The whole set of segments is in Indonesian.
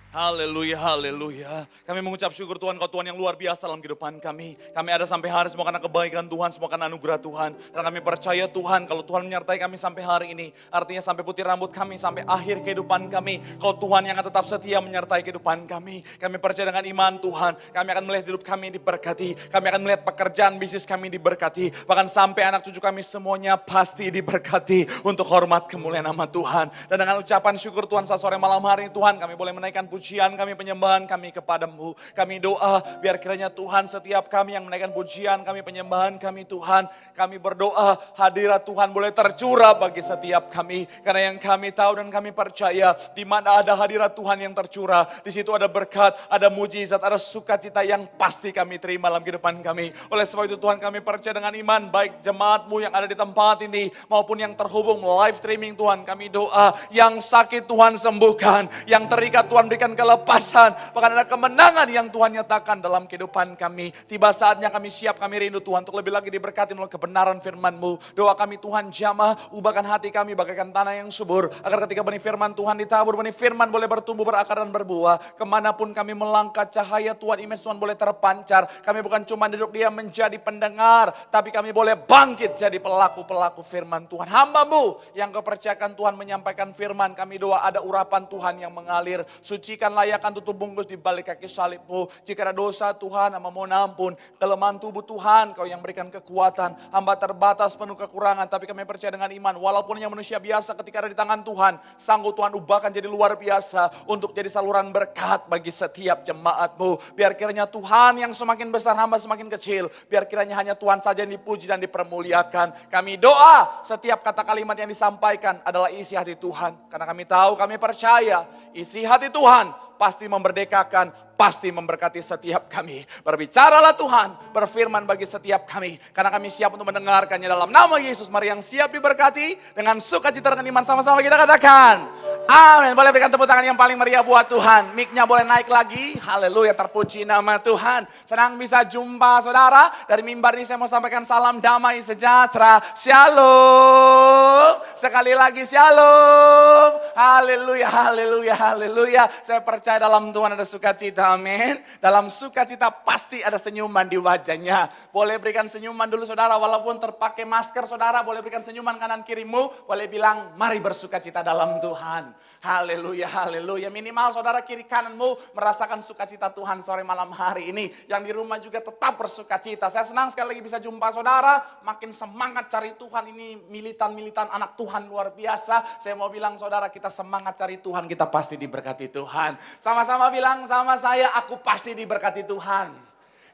Haleluya, haleluya. Kami mengucap syukur Tuhan, Kau Tuhan yang luar biasa dalam kehidupan kami. Kami ada sampai hari semua karena kebaikan Tuhan, semua karena anugerah Tuhan. Dan kami percaya Tuhan, kalau Tuhan menyertai kami sampai hari ini, artinya sampai putih rambut kami, sampai akhir kehidupan kami. Kau Tuhan yang akan tetap setia menyertai kehidupan kami. Kami percaya dengan iman Tuhan, kami akan melihat hidup kami diberkati. Kami akan melihat pekerjaan bisnis kami diberkati. Bahkan sampai anak cucu kami semuanya pasti diberkati untuk hormat kemuliaan nama Tuhan. Dan dengan ucapan syukur Tuhan saat sore malam hari ini Tuhan, kami boleh menaikkan pujian kami, penyembahan kami kepadamu. Kami doa biar kiranya Tuhan setiap kami yang menaikkan pujian kami, penyembahan kami Tuhan, kami berdoa hadirat Tuhan boleh tercurah bagi setiap kami. Karena yang kami tahu dan kami percaya, di mana ada hadirat Tuhan yang tercurah, di situ ada berkat, ada mujizat, ada sukacita yang pasti kami terima dalam kehidupan kami. Oleh sebab itu Tuhan, kami percaya dengan iman, baik jemaatmu yang ada di tempat ini maupun yang terhubung live streaming Tuhan, kami doa yang sakit Tuhan sembuhkan, yang terikat Tuhan berikan kelepasan, bahkan ada kemenangan yang Tuhan nyatakan dalam kehidupan kami. Tiba saatnya kami siap, kami rindu Tuhan untuk lebih lagi diberkati oleh kebenaran firman-Mu. Doa kami Tuhan jamah, ubahkan hati kami bagaikan tanah yang subur, agar ketika benih firman Tuhan ditabur, benih firman boleh bertumbuh, berakar dan berbuah. Kemanapun kami melangkah, cahaya Tuhan, image Tuhan boleh terpancar. Kami bukan cuma duduk diam menjadi pendengar, tapi kami boleh bangkit jadi pelaku-pelaku firman Tuhan. Hamba-Mu yang Kau percayakan Tuhan menyampaikan firman, kami doa ada urapan Tuhan yang mengalir. Sucikan, layakkan, tutup bungkus di balik kaki salib-Mu. Jika ada dosa Tuhan, hamba mohon ampun. Kelemahan tubuh Tuhan, Kau yang berikan kekuatan. Hamba terbatas, penuh kekurangan, tapi kami percaya dengan iman. Walaupun yang manusia biasa ketika ada di tangan Tuhan, sanggup Tuhan ubahkan jadi luar biasa untuk jadi saluran berkat bagi setiap jemaat-Mu. Biar kiranya Tuhan yang semakin besar, hamba semakin kecil. Biar kiranya hanya Tuhan saja yang dipuji dan dipermuliakan. Kami doa setiap kata kalimat yang disampaikan adalah isi hati Tuhan. Karena kami tahu, kami percaya isi hati Tuhan pasti memerdekakan, pasti memberkati setiap kami. Berbicaralah Tuhan, berfirman bagi setiap kami. Karena kami siap untuk mendengarkannya dalam nama Yesus. Mari yang siap diberkati dengan sukacita dengan iman, sama-sama kita katakan amin. Boleh berikan tepuk tangan yang paling meriah buat Tuhan. Mic-nya boleh naik lagi. Haleluya, terpuji nama Tuhan. Senang bisa jumpa saudara. Dari mimbar ini saya mau sampaikan salam damai sejahtera. Shalom. Sekali lagi shalom. Haleluya, haleluya, haleluya. Saya percaya dalam Tuhan ada sukacita, amin. Dalam sukacita pasti ada senyuman di wajahnya. Boleh berikan senyuman dulu saudara, walaupun terpakai masker saudara, boleh berikan senyuman kanan kirimu. Boleh bilang, mari bersukacita dalam Tuhan. Haleluya, haleluya. Minimal saudara kiri kananmu merasakan sukacita Tuhan sore malam hari ini. Yang di rumah juga tetap bersukacita. Saya senang sekali lagi bisa jumpa saudara. Makin semangat cari Tuhan, ini militan-militan anak Tuhan luar biasa. Saya mau bilang saudara, kita semangat cari Tuhan, kita pasti diberkati Tuhan. Sama-sama bilang sama saya, aku pasti diberkati Tuhan.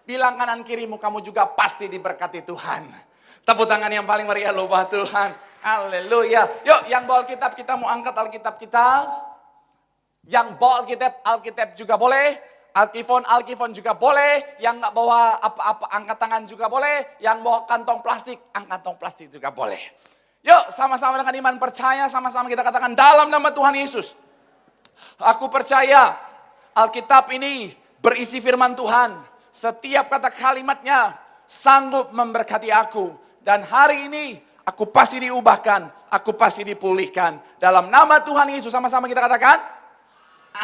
Bilang kanan kirimu, kamu juga pasti diberkati Tuhan. Tepuk tangan yang paling meriah loh buat Tuhan. Haleluya. Yuk yang bawa Alkitab, kita mau angkat Alkitab kita. Yang bawa Alkitab juga boleh. Alkifon juga boleh. Yang gak bawa apa-apa, angkat tangan juga boleh. Yang bawa kantong plastik, angkat kantong plastik juga boleh. Yuk sama-sama dengan iman percaya, sama-sama kita katakan dalam nama Tuhan Yesus. Aku percaya Alkitab ini berisi firman Tuhan. Setiap kata kalimatnya sanggup memberkati aku. Dan hari ini aku pasti diubahkan, aku pasti dipulihkan. Dalam nama Tuhan Yesus, sama-sama kita katakan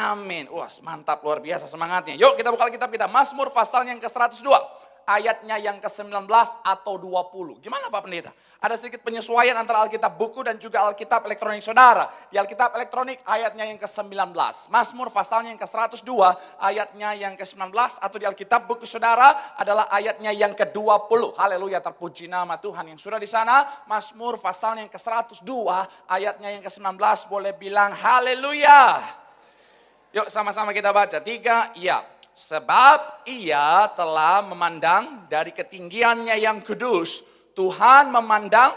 amin. Wah mantap, luar biasa semangatnya. Yuk kita buka Alkitab kita, Mazmur pasalnya yang ke-102. Ayatnya yang ke-19 atau 20. Gimana Pak Pendeta? Ada sedikit penyesuaian antara Alkitab buku dan juga Alkitab elektronik saudara. Di Alkitab elektronik ayatnya yang ke-19. Mazmur pasalnya yang ke-102 ayatnya yang ke-19. Atau di Alkitab buku saudara adalah ayatnya yang ke-20. Haleluya, terpuji nama Tuhan yang sudah di sana. Mazmur pasalnya yang ke-102 ayatnya yang ke-19. Boleh bilang haleluya. Yuk sama-sama kita baca. 3, iya. Sebab ia telah memandang dari ketinggiannya yang kudus. Tuhan memandang,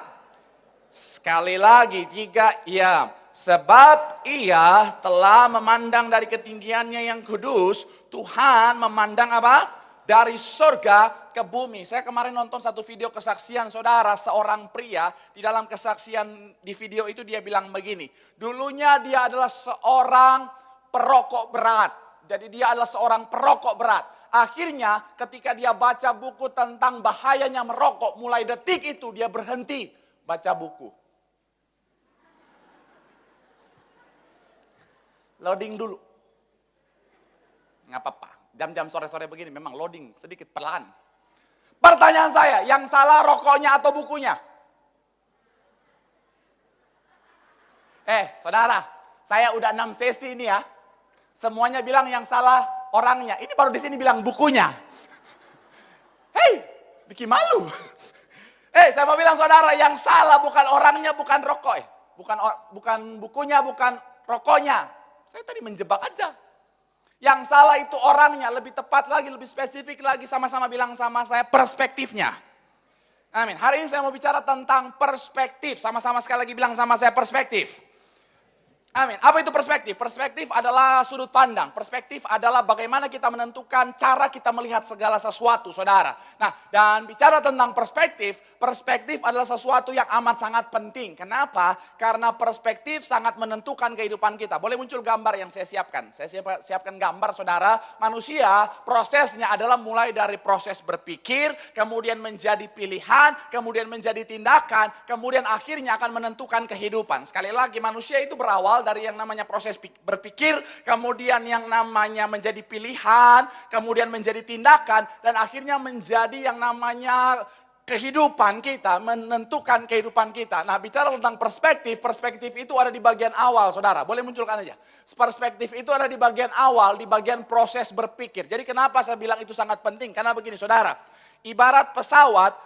sekali lagi 3, ya. Sebab ia telah memandang dari ketinggiannya yang kudus. Tuhan memandang apa? Dari surga ke bumi. Saya kemarin nonton satu video kesaksian saudara, seorang pria. Di dalam kesaksian di video itu dia bilang begini. Dulunya dia adalah seorang perokok berat. Jadi dia adalah seorang perokok berat. Akhirnya ketika dia baca buku tentang bahayanya merokok, mulai detik itu dia berhenti baca buku. Loading dulu. Jam-jam sore-sore begini memang loading sedikit pelan. Pertanyaan saya, yang salah rokoknya atau bukunya? Saudara, saya udah 6 sesi ini ya. Semuanya bilang yang salah orangnya. Ini baru di sini bilang bukunya. Hei, bikin malu. Saya mau bilang saudara, yang salah bukan orangnya, bukan rokok. Bukan bukunya, bukan rokoknya. Saya tadi menjebak aja. Yang salah itu orangnya, lebih tepat lagi, lebih spesifik lagi, sama-sama bilang sama saya perspektifnya. Amin. Hari ini saya mau bicara tentang perspektif. Sama-sama sekali lagi bilang sama saya perspektif. Amin. Apa itu perspektif? Perspektif adalah sudut pandang. Perspektif adalah bagaimana kita menentukan cara kita melihat segala sesuatu, saudara. Nah, dan bicara tentang perspektif, perspektif adalah sesuatu yang amat sangat penting. Kenapa? Karena perspektif sangat menentukan kehidupan kita. Boleh muncul gambar yang saya siapkan. Saya siapkan gambar, saudara. Manusia, prosesnya adalah mulai dari proses berpikir, kemudian menjadi pilihan, kemudian menjadi tindakan, kemudian akhirnya akan menentukan kehidupan. Sekali lagi, manusia itu berawal dari yang namanya proses berpikir, kemudian yang namanya menjadi pilihan, kemudian menjadi tindakan, dan akhirnya menjadi yang namanya kehidupan kita, menentukan kehidupan kita. Nah, bicara tentang perspektif, perspektif itu ada di bagian awal, saudara. Boleh munculkan aja. Perspektif itu ada di bagian awal, di bagian proses berpikir. Jadi kenapa saya bilang itu sangat penting? Karena begini, saudara. Ibarat pesawat,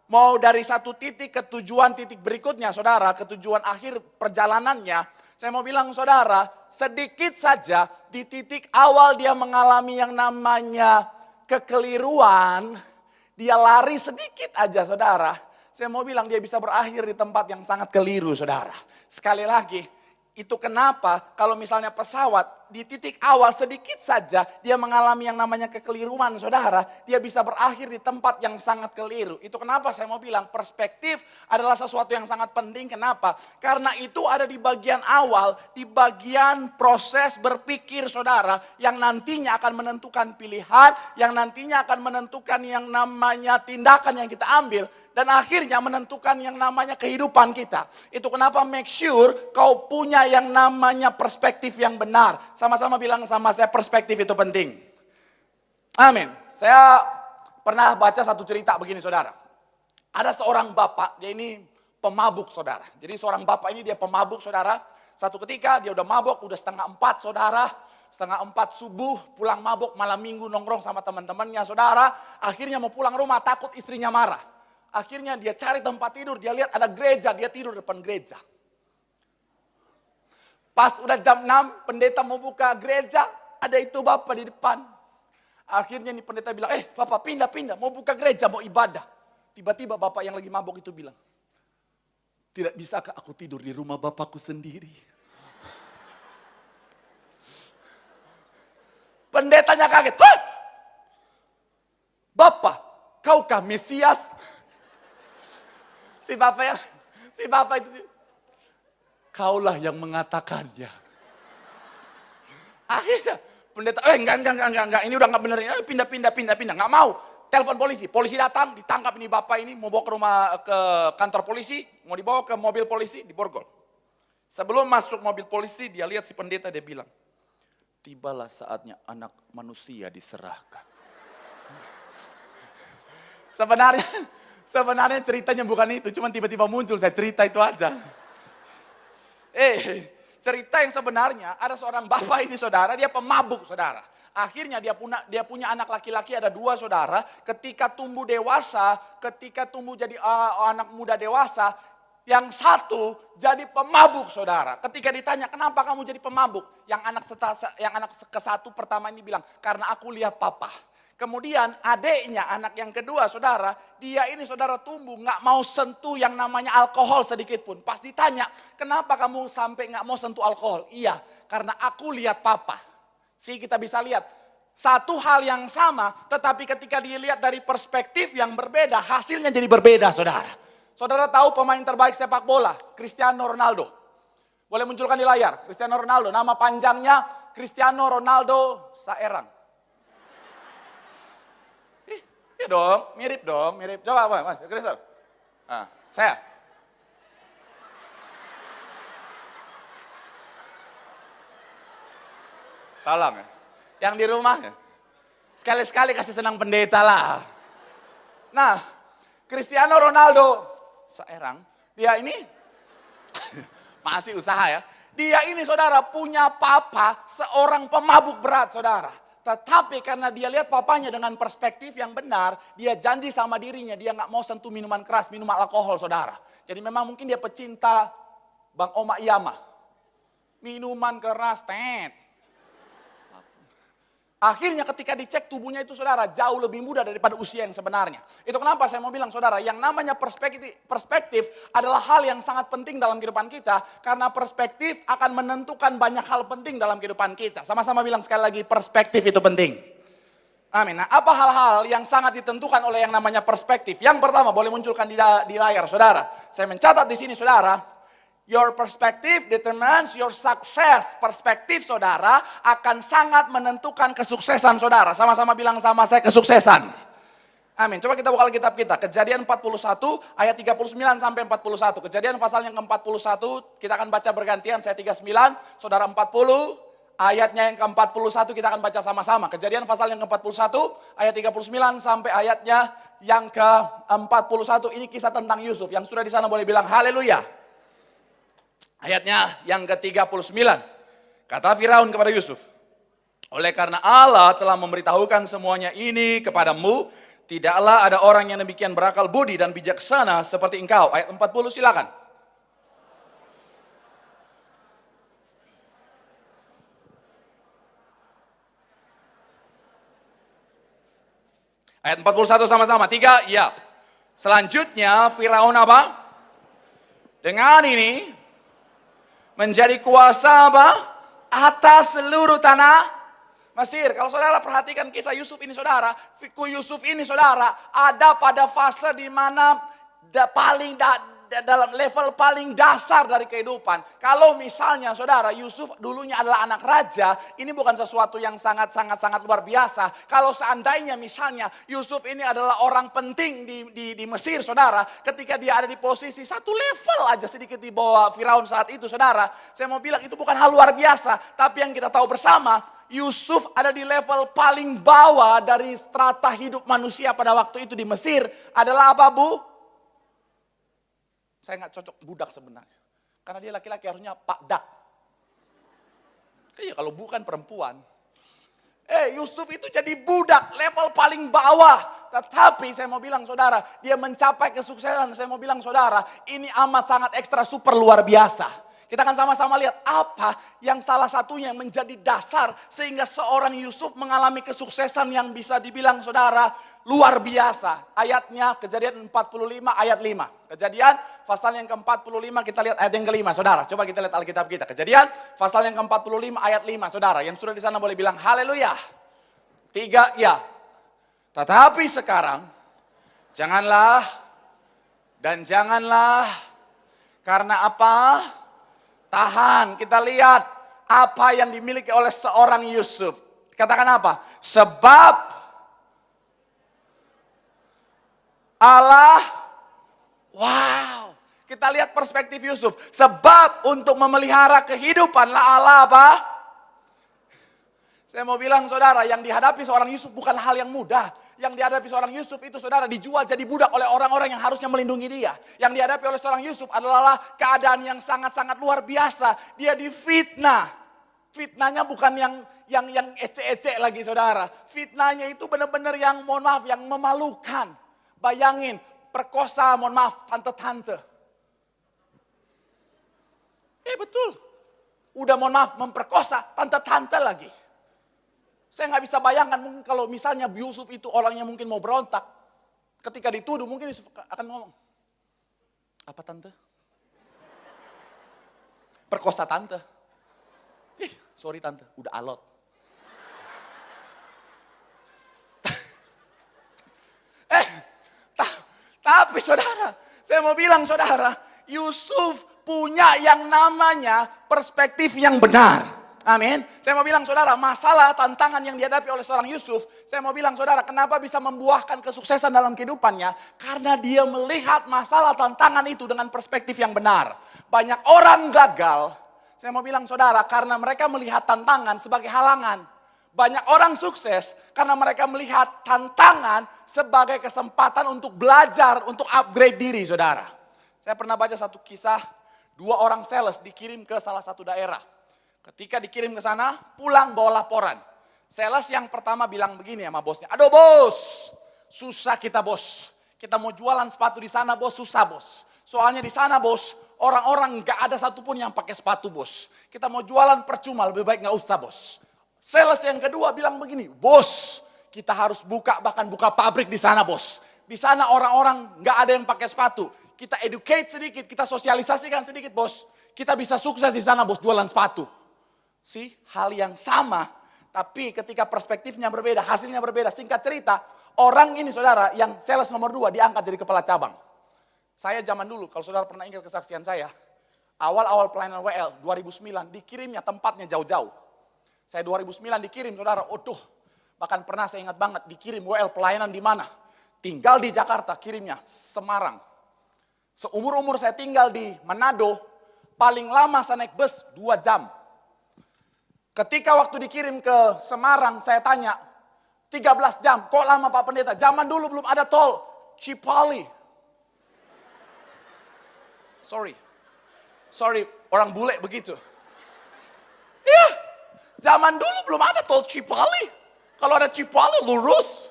mau dari satu titik ke tujuan titik berikutnya, saudara, ke tujuan akhir perjalanannya, saya mau bilang saudara, sedikit saja di titik awal dia mengalami yang namanya kekeliruan, dia lari sedikit aja saudara. Saya mau bilang dia bisa berakhir di tempat yang sangat keliru saudara. Sekali lagi, itu kenapa kalau misalnya pesawat di titik awal sedikit saja dia mengalami yang namanya kekeliruan saudara, dia bisa berakhir di tempat yang sangat keliru. Itu kenapa saya mau bilang perspektif adalah sesuatu yang sangat penting. Kenapa? Karena itu ada di bagian awal, di bagian proses berpikir saudara, yang nantinya akan menentukan pilihan, yang nantinya akan menentukan yang namanya tindakan yang kita ambil, dan akhirnya menentukan yang namanya kehidupan kita. Itu kenapa make sure kau punya yang namanya perspektif yang benar. Sama-sama bilang sama saya, perspektif itu penting. Amin. Saya pernah baca satu cerita begini saudara. Ada seorang bapak, dia ini pemabuk saudara. Jadi seorang bapak ini dia pemabuk saudara. Satu ketika dia udah mabuk, udah 3:30 saudara. 3:30 subuh, pulang mabuk, malam minggu nongkrong sama teman-temannya saudara. Akhirnya mau pulang rumah, takut istrinya marah. Akhirnya dia cari tempat tidur, dia lihat ada gereja, dia tidur depan gereja. Pas udah jam 6, pendeta mau buka gereja, ada itu bapak di depan. Akhirnya nih pendeta bilang, bapak pindah, mau buka gereja, mau ibadah. Tiba-tiba bapak yang lagi mabuk itu bilang, tidak bisakah aku tidur di rumah bapakku sendiri? Pendetanya kaget, hah? Bapak, kaukah Mesias? Si bapak itu, kaulah yang mengatakannya. Akhirnya pendeta, enggak, ini udah enggak bener, pindah, enggak mau. Telepon polisi datang, ditangkap ini bapak ini, mau bawa ke rumah, ke kantor polisi, mau dibawa ke mobil polisi, diborgol. Sebelum masuk mobil polisi, dia lihat si pendeta, dia bilang, tibalah saatnya anak manusia diserahkan. Sebenarnya ceritanya bukan itu, cuma tiba-tiba muncul, saya cerita itu aja. Cerita yang sebenarnya ada seorang bapak ini saudara, dia pemabuk saudara. Akhirnya dia punya anak laki-laki, ada 2 saudara. Ketika tumbuh dewasa, ketika tumbuh jadi anak muda dewasa, yang satu jadi pemabuk saudara. Ketika ditanya, kenapa kamu jadi pemabuk? Yang anak ke satu pertama ini bilang, karena aku lihat papa. Kemudian adiknya, anak yang kedua saudara, dia ini saudara tumbuh gak mau sentuh yang namanya alkohol sedikit pun. Pas ditanya, kenapa kamu sampai gak mau sentuh alkohol? Iya, karena aku lihat papa. Kita bisa lihat, satu hal yang sama, tetapi ketika dilihat dari perspektif yang berbeda, hasilnya jadi berbeda saudara. Saudara tahu pemain terbaik sepak bola, Cristiano Ronaldo. Boleh munculkan di layar, Cristiano Ronaldo. Nama panjangnya Cristiano Ronaldo Saerang. Iya dong, mirip. Coba Mas, Cristiano. Nah, saya. Tolong ya. Yang di rumah ya. Sekali-sekali kasih senang pendeta lah. Nah, Cristiano Ronaldo, seorang, dia ini masih usaha ya. Dia ini saudara punya papa seorang pemabuk berat saudara. Tetapi karena dia lihat papanya dengan perspektif yang benar, dia janji sama dirinya, dia nggak mau sentuh minuman keras, minuman alkohol saudara. Jadi memang mungkin dia pecinta Bang Oma Iyama. Minuman keras, Akhirnya ketika dicek tubuhnya itu saudara jauh lebih muda daripada usia yang sebenarnya. Itu kenapa saya mau bilang saudara, yang namanya perspektif adalah hal yang sangat penting dalam kehidupan kita. Karena perspektif akan menentukan banyak hal penting dalam kehidupan kita. Sama-sama bilang sekali lagi, perspektif itu penting. Amin. Nah, apa hal-hal yang sangat ditentukan oleh yang namanya perspektif? Yang pertama, boleh munculkan di layar saudara. Saya mencatat di sini saudara. Your perspective determines your success. Perspektif saudara akan sangat menentukan kesuksesan saudara. Sama-sama bilang sama saya, kesuksesan. Amin. Coba kita buka Alkitab kita. Kejadian 41 ayat 39 sampai 41. Kejadian pasal yang ke-41 kita akan baca bergantian. Saya 39, saudara 40. Ayatnya yang ke-41 kita akan baca sama-sama. Kejadian pasal yang ke-41 ayat 39 sampai ayatnya yang ke-41. Ini kisah tentang Yusuf. Yang sudah di sana boleh bilang haleluya. Ayatnya yang ke-39. Kata Firaun kepada Yusuf, oleh karena Allah telah memberitahukan semuanya ini kepadamu, tidaklah ada orang yang demikian berakal budi dan bijaksana seperti engkau. Ayat 40 silakan. Ayat 41 sama-sama. 3, ya. Selanjutnya Firaun apa? Dengan ini menjadi kuasa apa? Atas seluruh tanah Mesir. Kalau saudara perhatikan kisah Yusuf ini saudara, Yusuf ini saudara ada pada fase di mana dalam level paling dasar dari kehidupan. Kalau misalnya saudara Yusuf dulunya adalah anak raja, ini bukan sesuatu yang sangat luar biasa. Kalau seandainya misalnya Yusuf ini adalah orang penting di Mesir saudara, ketika dia ada di posisi satu level aja sedikit di bawah Firaun saat itu saudara, saya mau bilang itu bukan hal luar biasa. Tapi yang kita tahu bersama, Yusuf ada di level paling bawah dari strata hidup manusia pada waktu itu di Mesir. Adalah apa bu? Saya nggak cocok budak sebenarnya. Karena dia laki-laki harusnya Pak Dak. Iya kalau bukan perempuan. Yusuf itu jadi budak level paling bawah. Tetapi saya mau bilang saudara, dia mencapai kesuksesan. Saya mau bilang saudara, ini amat sangat ekstra super luar biasa. Kita akan sama-sama lihat apa yang salah satunya yang menjadi dasar sehingga seorang Yusuf mengalami kesuksesan yang bisa dibilang saudara luar biasa. Ayatnya Kejadian 45 ayat 5. Kejadian pasal yang ke-45 kita lihat ayat yang ke-5 saudara. Coba kita lihat Alkitab kita. Kejadian pasal yang ke-45 ayat 5 saudara. Yang sudah di sana boleh bilang haleluya. 3 ya. Tetapi sekarang janganlah karena apa? Tahan, kita lihat apa yang dimiliki oleh seorang Yusuf. Katakan apa? Sebab Allah, wow. Kita lihat perspektif Yusuf. Sebab untuk memelihara kehidupanlah Allah apa? Saya mau bilang saudara, yang dihadapi seorang Yusuf bukan hal yang mudah. Yang dihadapi seorang Yusuf itu saudara dijual jadi budak oleh orang-orang yang harusnya melindungi dia. Yang dihadapi oleh seorang Yusuf adalah keadaan yang sangat-sangat luar biasa. Dia difitnah. Fitnahnya bukan yang ecek-ecek lagi saudara. Fitnahnya itu benar-benar yang mohon maaf, yang memalukan. Bayangin, perkosa mohon maaf, tante-tante. Betul. Udah mohon maaf, memperkosa tante-tante lagi. Saya nggak bisa bayangkan mungkin kalau misalnya Yusuf itu orangnya mungkin mau berontak. Ketika dituduh mungkin Yusuf akan ngomong, apa tante? Perkosa tante. Sorry tante, udah alot. Tapi saudara, saya mau bilang saudara, Yusuf punya yang namanya perspektif yang benar. Amin. Saya mau bilang saudara, masalah tantangan yang dihadapi oleh seorang Yusuf, saya mau bilang saudara, kenapa bisa membuahkan kesuksesan dalam kehidupannya? Karena dia melihat masalah tantangan itu dengan perspektif yang benar. Banyak orang gagal, saya mau bilang saudara, karena mereka melihat tantangan sebagai halangan. Banyak orang sukses karena mereka melihat tantangan sebagai kesempatan untuk belajar, untuk upgrade diri, saudara. Saya pernah baca satu kisah, 2 orang sales dikirim ke salah satu daerah. Ketika dikirim ke sana, pulang bawa laporan. Sales yang pertama bilang begini sama bosnya, aduh bos, susah kita bos. Kita mau jualan sepatu di sana bos, susah bos. Soalnya di sana bos, orang-orang gak ada satupun yang pakai sepatu bos. Kita mau jualan percuma, lebih baik gak usah bos. Sales yang kedua bilang begini, bos, kita harus bahkan buka pabrik di sana bos. Di sana orang-orang gak ada yang pakai sepatu. Kita educate sedikit, kita sosialisasikan sedikit bos. Kita bisa sukses di sana bos, jualan sepatu. Hal yang sama, tapi ketika perspektifnya berbeda, hasilnya berbeda. Singkat cerita, orang ini saudara yang sales nomor 2 diangkat jadi kepala cabang. Saya zaman dulu, kalau saudara pernah ingat kesaksian saya, awal-awal pelayanan WL 2009 dikirimnya tempatnya jauh-jauh. Saya 2009 dikirim saudara, bahkan pernah saya ingat banget dikirim WL pelayanan di mana? Tinggal di Jakarta, kirimnya Semarang. Seumur-umur saya tinggal di Manado, paling lama saya naik bus 2 jam. Ketika waktu dikirim ke Semarang, saya tanya, 13 jam, kok lama Pak Pendeta? Zaman dulu belum ada tol, Cipali. Sorry, orang bule begitu. Iya. Zaman dulu belum ada tol Cipali. Kalau ada Cipali lurus.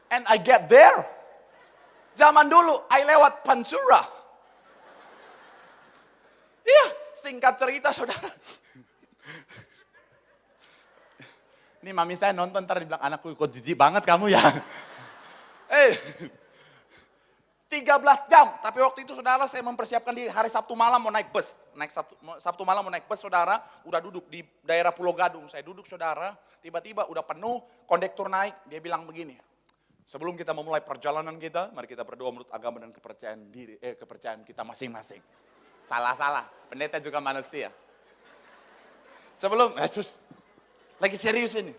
And I get there. Zaman dulu I lewat Pantura. Iya, singkat cerita saudara. Ini mami saya nonton ntar dibilang, anakku kok jijik banget kamu ya. 13 jam, tapi waktu itu saudara saya mempersiapkan diri, hari Sabtu malam mau naik bus. Sabtu malam mau naik bus saudara, udah duduk di daerah Pulau Gadung. Saya duduk saudara, tiba-tiba udah penuh, kondektur naik, dia bilang begini. Sebelum kita memulai perjalanan kita, mari kita berdoa menurut agama dan kepercayaan kita masing-masing. Salah, pendeta juga manusia. Sebelum, Yesus, lagi serius ini.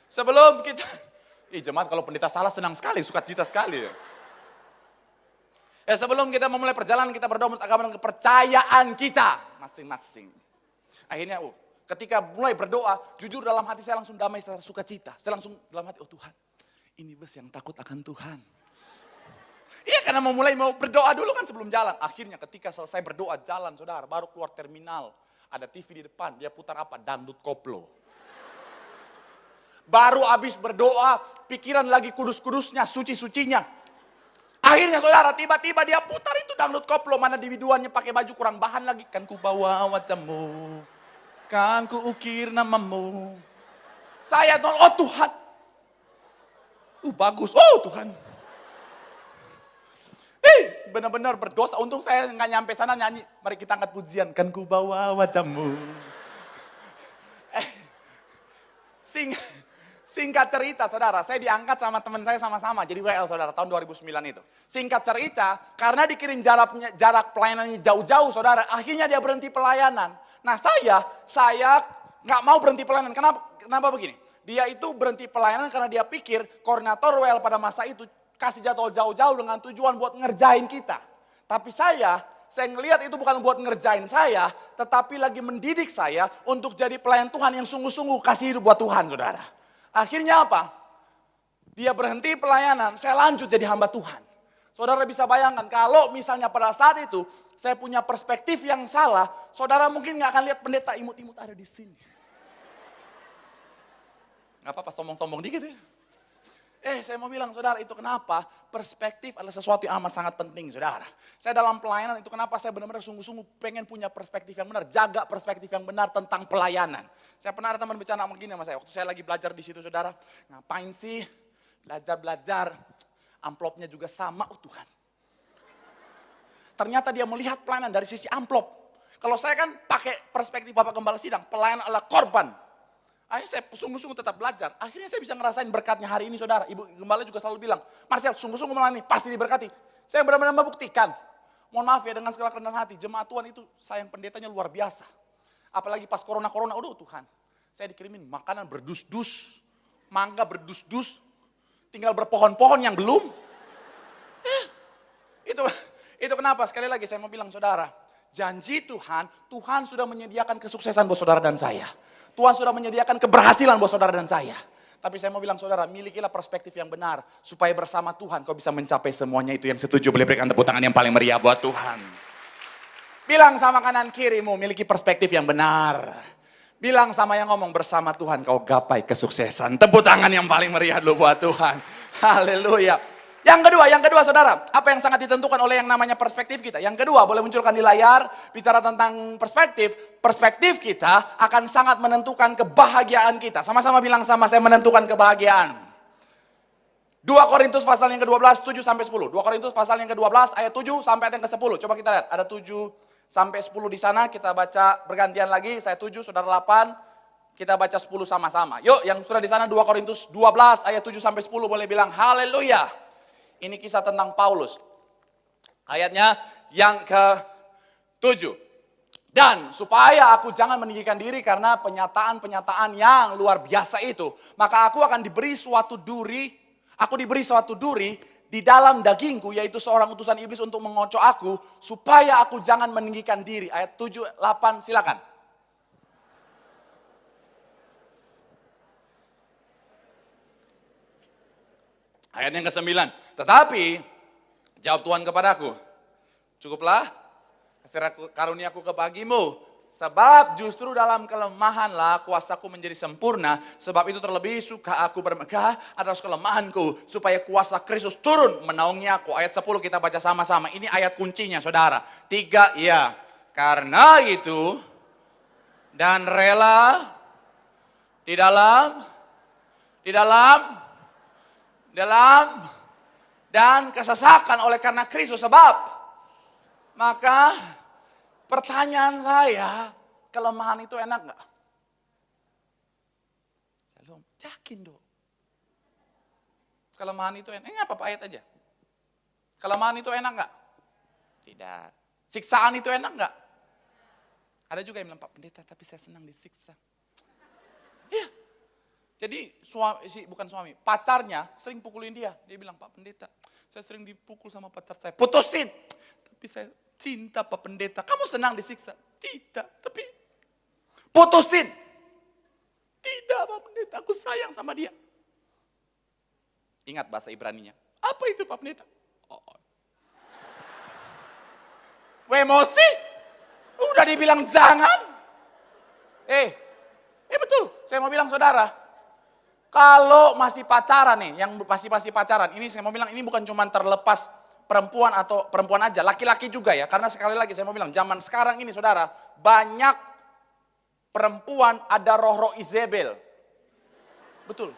Sebelum kita... jemaat kalau pendeta salah senang sekali, sukacita sekali. Sebelum kita memulai perjalanan, kita berdoa menurut agama dan kepercayaan kita masing-masing. Akhirnya, ketika mulai berdoa, jujur dalam hati saya langsung damai secara sukacita. Saya langsung dalam hati, Tuhan, ini bus yang takut akan Tuhan. Iya, karena mau berdoa dulu kan sebelum jalan. Akhirnya ketika selesai berdoa jalan, saudara, baru keluar terminal. Ada TV di depan, dia putar apa? Dangdut koplo. Baru habis berdoa, pikiran lagi kudus-kudusnya, suci-sucinya. Akhirnya saudara, tiba-tiba dia putar itu dangdut koplo. Mana di biduannya pakai baju kurang bahan lagi. Kan ku bawa wajahmu, kan ku ukir namamu. Saya nonton, Tuhan. Bagus, Tuhan. Benar-benar berdosa. Untung saya nggak nyampe sana nyanyi. Mari kita angkat pujian. Kan ku bawa wajahmu. Singkat cerita saudara, saya diangkat sama teman saya sama-sama jadi WL saudara tahun 2009 itu. Singkat cerita, karena dikirim jarak pelayanannya jauh-jauh saudara, akhirnya dia berhenti pelayanan. Nah saya nggak mau berhenti pelayanan. Kenapa begini? Dia itu berhenti pelayanan karena dia pikir koordinator WL pada masa itu kasih jadwal jauh-jauh dengan tujuan buat ngerjain kita. Tapi saya ngelihat itu bukan buat ngerjain saya, tetapi lagi mendidik saya untuk jadi pelayan Tuhan yang sungguh-sungguh kasih hidup buat Tuhan saudara. Akhirnya apa? Dia berhenti pelayanan, saya lanjut jadi hamba Tuhan. Saudara bisa bayangkan kalau misalnya pada saat itu saya punya perspektif yang salah, saudara mungkin nggak akan lihat pendeta imut-imut ada di sini. Nggak apa-apa, sombong-sombong dikit ya. Saya mau bilang saudara, itu kenapa perspektif adalah sesuatu yang amat sangat penting saudara. Saya dalam pelayanan itu kenapa saya benar-benar sungguh-sungguh pengen punya perspektif yang benar. Jaga perspektif yang benar tentang pelayanan. Saya pernah ada teman bercanda begini sama saya. Waktu saya lagi belajar di situ saudara. Ngapain sih belajar. Amplopnya juga sama Tuhan. Ternyata dia melihat pelayanan dari sisi amplop. Kalau saya kan pakai perspektif Bapak Gembala Sidang. Pelayanan adalah korban. Akhirnya saya sungguh-sungguh tetap belajar. Akhirnya saya bisa ngerasain berkatnya hari ini saudara. Ibu Gembala juga selalu bilang, Marcel sungguh-sungguh melayani, pasti diberkati. Saya benar-benar membuktikan. Mohon maaf ya dengan segala kerendahan hati. Jemaat Tuhan itu sayang pendetanya luar biasa. Apalagi pas corona-corona, Tuhan. Saya dikirimin makanan berdus-dus. Mangga berdus-dus. Tinggal berpohon-pohon yang belum. Itu kenapa? Sekali lagi saya mau bilang saudara. Janji Tuhan sudah menyediakan kesuksesan buat saudara dan saya. Tuhan sudah menyediakan keberhasilan buat saudara dan saya. Tapi saya mau bilang saudara, milikilah perspektif yang benar. Supaya bersama Tuhan kau bisa mencapai semuanya itu. Yang setuju boleh berikan tepuk tangan yang paling meriah buat Tuhan. Bilang sama kanan kirimu, miliki perspektif yang benar. Bilang sama yang ngomong, bersama Tuhan kau gapai kesuksesan. Tepuk tangan yang paling meriah dulu buat Tuhan. Haleluya. Yang kedua saudara, apa yang sangat ditentukan oleh yang namanya perspektif kita. Yang kedua, boleh munculkan di layar, bicara tentang perspektif. Perspektif kita akan sangat menentukan kebahagiaan kita. Sama-sama bilang sama saya, menentukan kebahagiaan. 2 Korintus pasal yang ke-12, 7 sampai 10. 2 Korintus pasal yang ke-12, ayat 7 sampai ayat yang ke-10. Coba kita lihat, ada 7 sampai 10 di sana, kita baca bergantian lagi. Saya 7, saudara 8, kita baca 10 sama-sama. Yuk, yang sudah di sana 2 Korintus 12, ayat 7 sampai 10, boleh bilang haleluya. Ini kisah tentang Paulus. Ayatnya yang ke-7. Dan supaya aku jangan meninggikan diri karena penyataan-penyataan yang luar biasa itu. Maka aku akan diberi suatu duri. Aku diberi suatu duri di dalam dagingku. Yaitu seorang utusan iblis untuk mengocok aku. Supaya aku jangan meninggikan diri. Ayat 7, 8 silakan. Ayat yang ke-9. Tetapi, jawab Tuhan kepadaku, cukuplah kasih karuniaku kebagimu. Sebab justru dalam kelemahanlah kuasaku menjadi sempurna. Sebab itu terlebih suka aku bermegah atas kelemahanku. Supaya kuasa Kristus turun menaungi aku. Ayat 10 kita baca sama-sama. Ini ayat kuncinya saudara. 3, ya. Karena itu, dan rela di dalam dan kesesakan oleh karena Kristus. Sebab maka pertanyaan saya, kelemahan itu enak gak? Shalom, yakin dong. Kelemahan itu enak, ini apa ayat aja. Kelemahan itu enak gak? Tidak. Siksaan itu enak gak? Ada juga yang bilang, Pak Pendeta tapi saya senang disiksa. Iya. Jadi bukan suami, pacarnya sering pukulin dia. Dia bilang, Pak Pendeta, saya sering dipukul sama pacar saya. Putusin. Tapi saya cinta Pak Pendeta. Kamu senang disiksa? Tidak, tapi putusin. Tidak Pak Pendeta, aku sayang sama dia. Ingat bahasa Ibraninya. Apa itu Pak Pendeta? Emosi? Udah dibilang jangan. Betul. Saya mau bilang saudara. Kalau masih pacaran nih, yang masih pacaran, ini saya mau bilang ini bukan cuma terlepas perempuan atau perempuan aja, laki-laki juga ya. Karena sekali lagi saya mau bilang, zaman sekarang ini saudara, banyak perempuan ada roh-roh Izebel. Betul.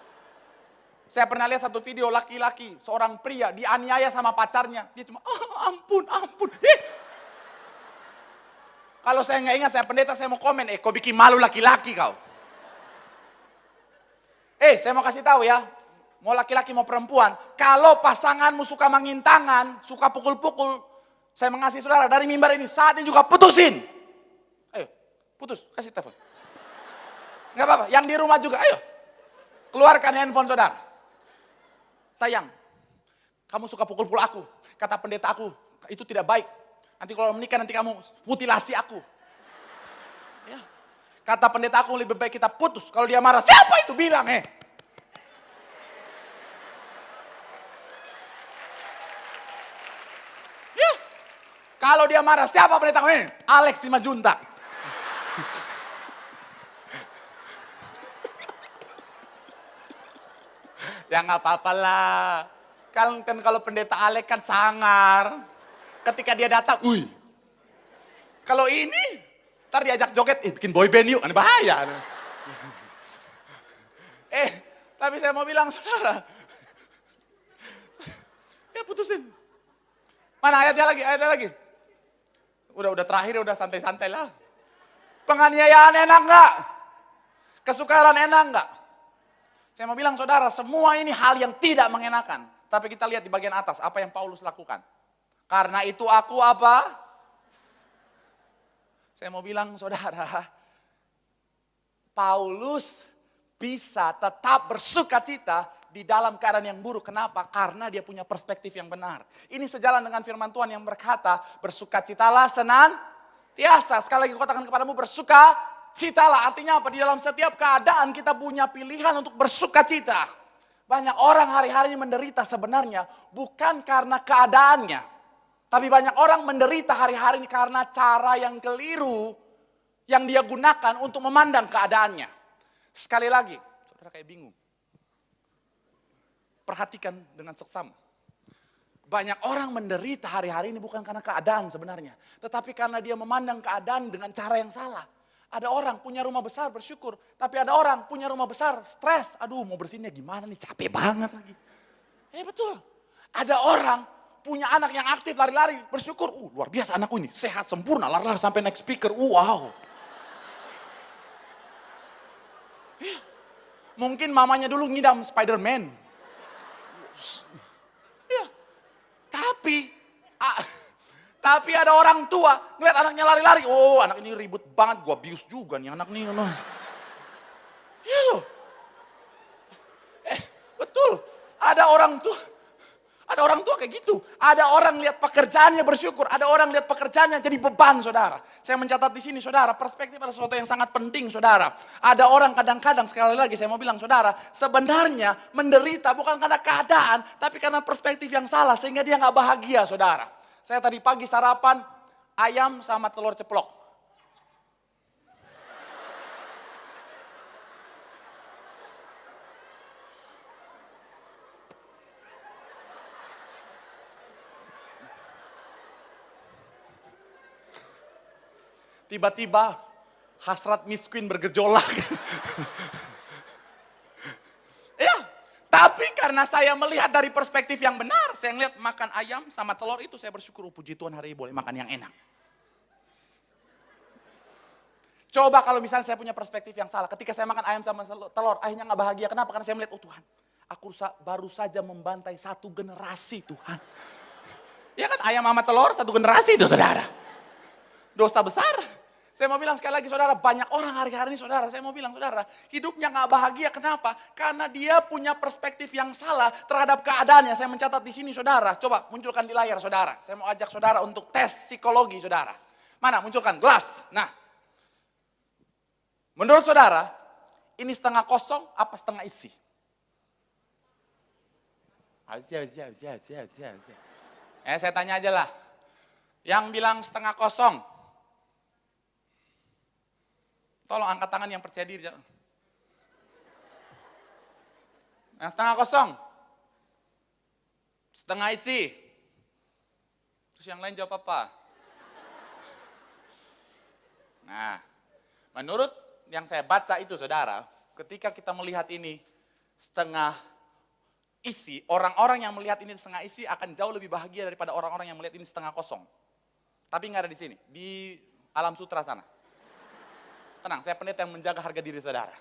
Saya pernah lihat satu video laki-laki, seorang pria dianiaya sama pacarnya. Dia cuma, ampun. Kalau saya nggak ingat, saya pendeta, saya mau komen, kau bikin malu laki-laki kau. Saya mau kasih tahu ya, mau laki-laki mau perempuan, kalau pasanganmu suka mengintangan, suka pukul-pukul, saya mengasihi saudara dari mimbar ini, saat ini juga putusin. Ayo, putus, kasih telepon. Nggak apa-apa, yang di rumah juga, ayo. Keluarkan handphone saudara. Sayang, kamu suka pukul-pukul aku, kata pendeta aku, itu tidak baik. Nanti kalau menikah nanti kamu mutilasi aku. Ya. Kata pendeta aku lebih baik kita putus. Kalau dia marah, siapa itu bilang Ya. Kalau dia marah, siapa pendeta aku ini? Alex Simajunta. Ya nggak apa-apa lah. Kan kalau pendeta Alex kan sangar. Ketika dia datang, kalau ini, ntar diajak joget, bikin boyband yuk, ini bahaya. Tapi saya mau bilang, saudara, ya putusin. Mana ayatnya lagi? Udah terakhir, udah santai-santai lah. Penganiayaan enak nggak? Kesukaran enak nggak? Saya mau bilang, saudara, semua ini hal yang tidak mengenakan. Tapi kita lihat di bagian atas, apa yang Paulus lakukan. Karena itu aku apa? Saya mau bilang saudara, Paulus bisa tetap bersuka cita di dalam keadaan yang buruk. Kenapa? Karena dia punya perspektif yang benar. Ini sejalan dengan firman Tuhan yang berkata, bersukacitalah senantiasa. Sekali lagi katakan kepadamu, bersuka Sukacitalah artinya apa? Di dalam setiap keadaan kita punya pilihan untuk bersuka cita. Banyak orang hari-hari ini menderita sebenarnya bukan karena keadaannya. Tapi banyak orang menderita hari-hari ini karena cara yang keliru yang dia gunakan untuk memandang keadaannya. Sekali lagi, saudara kayak bingung. Perhatikan dengan seksama. Banyak orang menderita hari-hari ini bukan karena keadaan sebenarnya. Tetapi karena dia memandang keadaan dengan cara yang salah. Ada orang punya rumah besar bersyukur. Tapi ada orang punya rumah besar stres. Aduh mau bersihinnya gimana nih, capek banget lagi. Betul. Ada orang punya anak yang aktif lari-lari bersyukur. Luar biasa anakku ini, sehat sempurna, lari-lari sampai naik speaker. Wow. Mungkin mamanya dulu ngidam Spider-Man. Tapi ada orang tua ngeliat anaknya lari-lari. Oh anak ini ribut banget, gua bius juga nih anak nih. Iya loh. Betul. Ada orang tua kayak gitu. Ada orang lihat pekerjaannya bersyukur. Ada orang lihat pekerjaannya jadi beban saudara. Saya mencatat di sini saudara, perspektif adalah sesuatu yang sangat penting saudara. Ada orang kadang-kadang, sekali lagi saya mau bilang saudara, sebenarnya menderita bukan karena keadaan, tapi karena perspektif yang salah sehingga dia gak bahagia saudara. Saya tadi pagi sarapan ayam sama telur ceplok. Tiba-tiba hasrat miskin bergejolak. Tapi karena saya melihat dari perspektif yang benar, saya melihat makan ayam sama telur itu saya bersyukur, puji Tuhan hari ini boleh makan yang enak. Coba kalau misalnya saya punya perspektif yang salah, ketika saya makan ayam sama telur, akhirnya gak bahagia. Kenapa? Karena saya melihat, Tuhan, aku baru saja membantai satu generasi Tuhan. Ya kan ayam sama telur satu generasi itu saudara. Dosa besar. Saya mau bilang sekali lagi saudara, banyak orang hari-hari ini saudara, saya mau bilang saudara, hidupnya gak bahagia. Kenapa? Karena dia punya perspektif yang salah terhadap keadaannya. Saya mencatat di sini saudara, coba munculkan di layar saudara. Saya mau ajak saudara untuk tes psikologi saudara. Mana? Munculkan gelas. Nah, menurut saudara, ini setengah kosong apa setengah isi? Saya tanya aja lah. Yang bilang setengah kosong, tolong angkat tangan yang percaya diri. Yang setengah kosong. Setengah isi. Terus yang lain jawab apa? Nah, menurut yang saya baca itu saudara, ketika kita melihat ini setengah isi, orang-orang yang melihat ini setengah isi akan jauh lebih bahagia daripada orang-orang yang melihat ini setengah kosong. Tapi nggak ada di sini, di alam sutra sana. Tenang, saya pendeta yang menjaga harga diri saudara.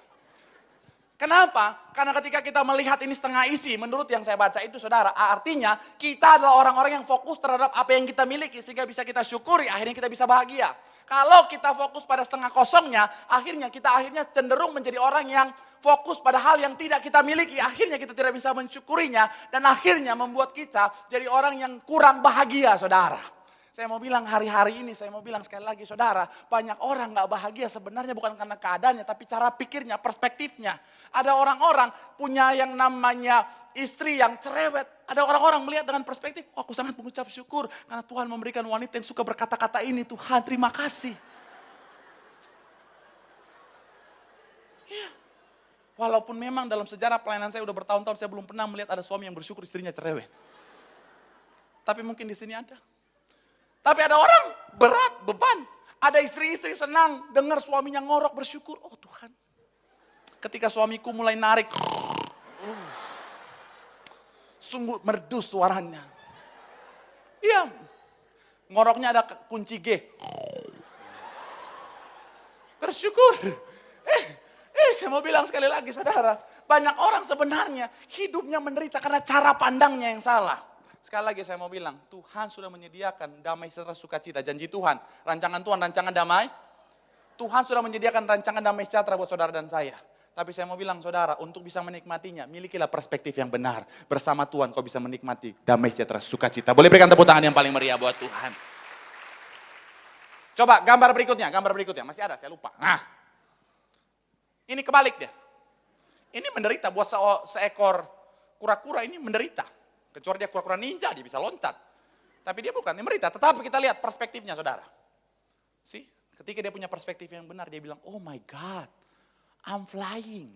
Kenapa? Karena ketika kita melihat ini setengah isi, menurut yang saya baca itu saudara, artinya kita adalah orang-orang yang fokus terhadap apa yang kita miliki, sehingga bisa kita syukuri, akhirnya kita bisa bahagia. Kalau kita fokus pada setengah kosongnya, akhirnya kita cenderung menjadi orang yang fokus pada hal yang tidak kita miliki, akhirnya kita tidak bisa mensyukurinya, dan akhirnya membuat kita jadi orang yang kurang bahagia saudara. Saya mau bilang hari-hari ini, saya mau bilang sekali lagi saudara, banyak orang gak bahagia sebenarnya bukan karena keadaannya, tapi cara pikirnya, perspektifnya. Ada orang-orang punya yang namanya istri yang cerewet. Ada orang-orang melihat dengan perspektif, aku sangat mengucap syukur karena Tuhan memberikan wanita yang suka berkata-kata ini. Tuhan terima kasih. Ya. Walaupun memang dalam sejarah pelayanan saya udah bertahun-tahun, saya belum pernah melihat ada suami yang bersyukur istrinya cerewet. Tapi mungkin di sini ada. Tapi ada orang berat, beban. Ada istri-istri senang dengar suaminya ngorok bersyukur. Oh Tuhan. Ketika suamiku mulai narik. Sungguh merdu suaranya. Iya. Ngoroknya ada kunci G. Bersyukur. Saya mau bilang sekali lagi saudara. Banyak orang sebenarnya hidupnya menderita karena cara pandangnya yang salah. Sekali lagi saya mau bilang, Tuhan sudah menyediakan damai sejahtera sukacita. Janji Tuhan, rancangan Tuhan, rancangan damai. Tuhan sudah menyediakan rancangan damai sejahtera buat saudara dan saya. Tapi saya mau bilang saudara, untuk bisa menikmatinya, milikilah perspektif yang benar. Bersama Tuhan kau bisa menikmati damai sejahtera sukacita. Boleh berikan tepuk tangan yang paling meriah buat Tuhan. Coba gambar berikutnya. Masih ada, saya lupa. Nah, Ini kebalik dia. Ini menderita buat seekor kura-kura ini menderita. Kecuali dia kura-kura ninja, dia bisa loncat. Tapi dia bukan, dia menderita. Tetapi kita lihat perspektifnya saudara. Ketika dia punya perspektif yang benar, dia bilang, oh my God, I'm flying.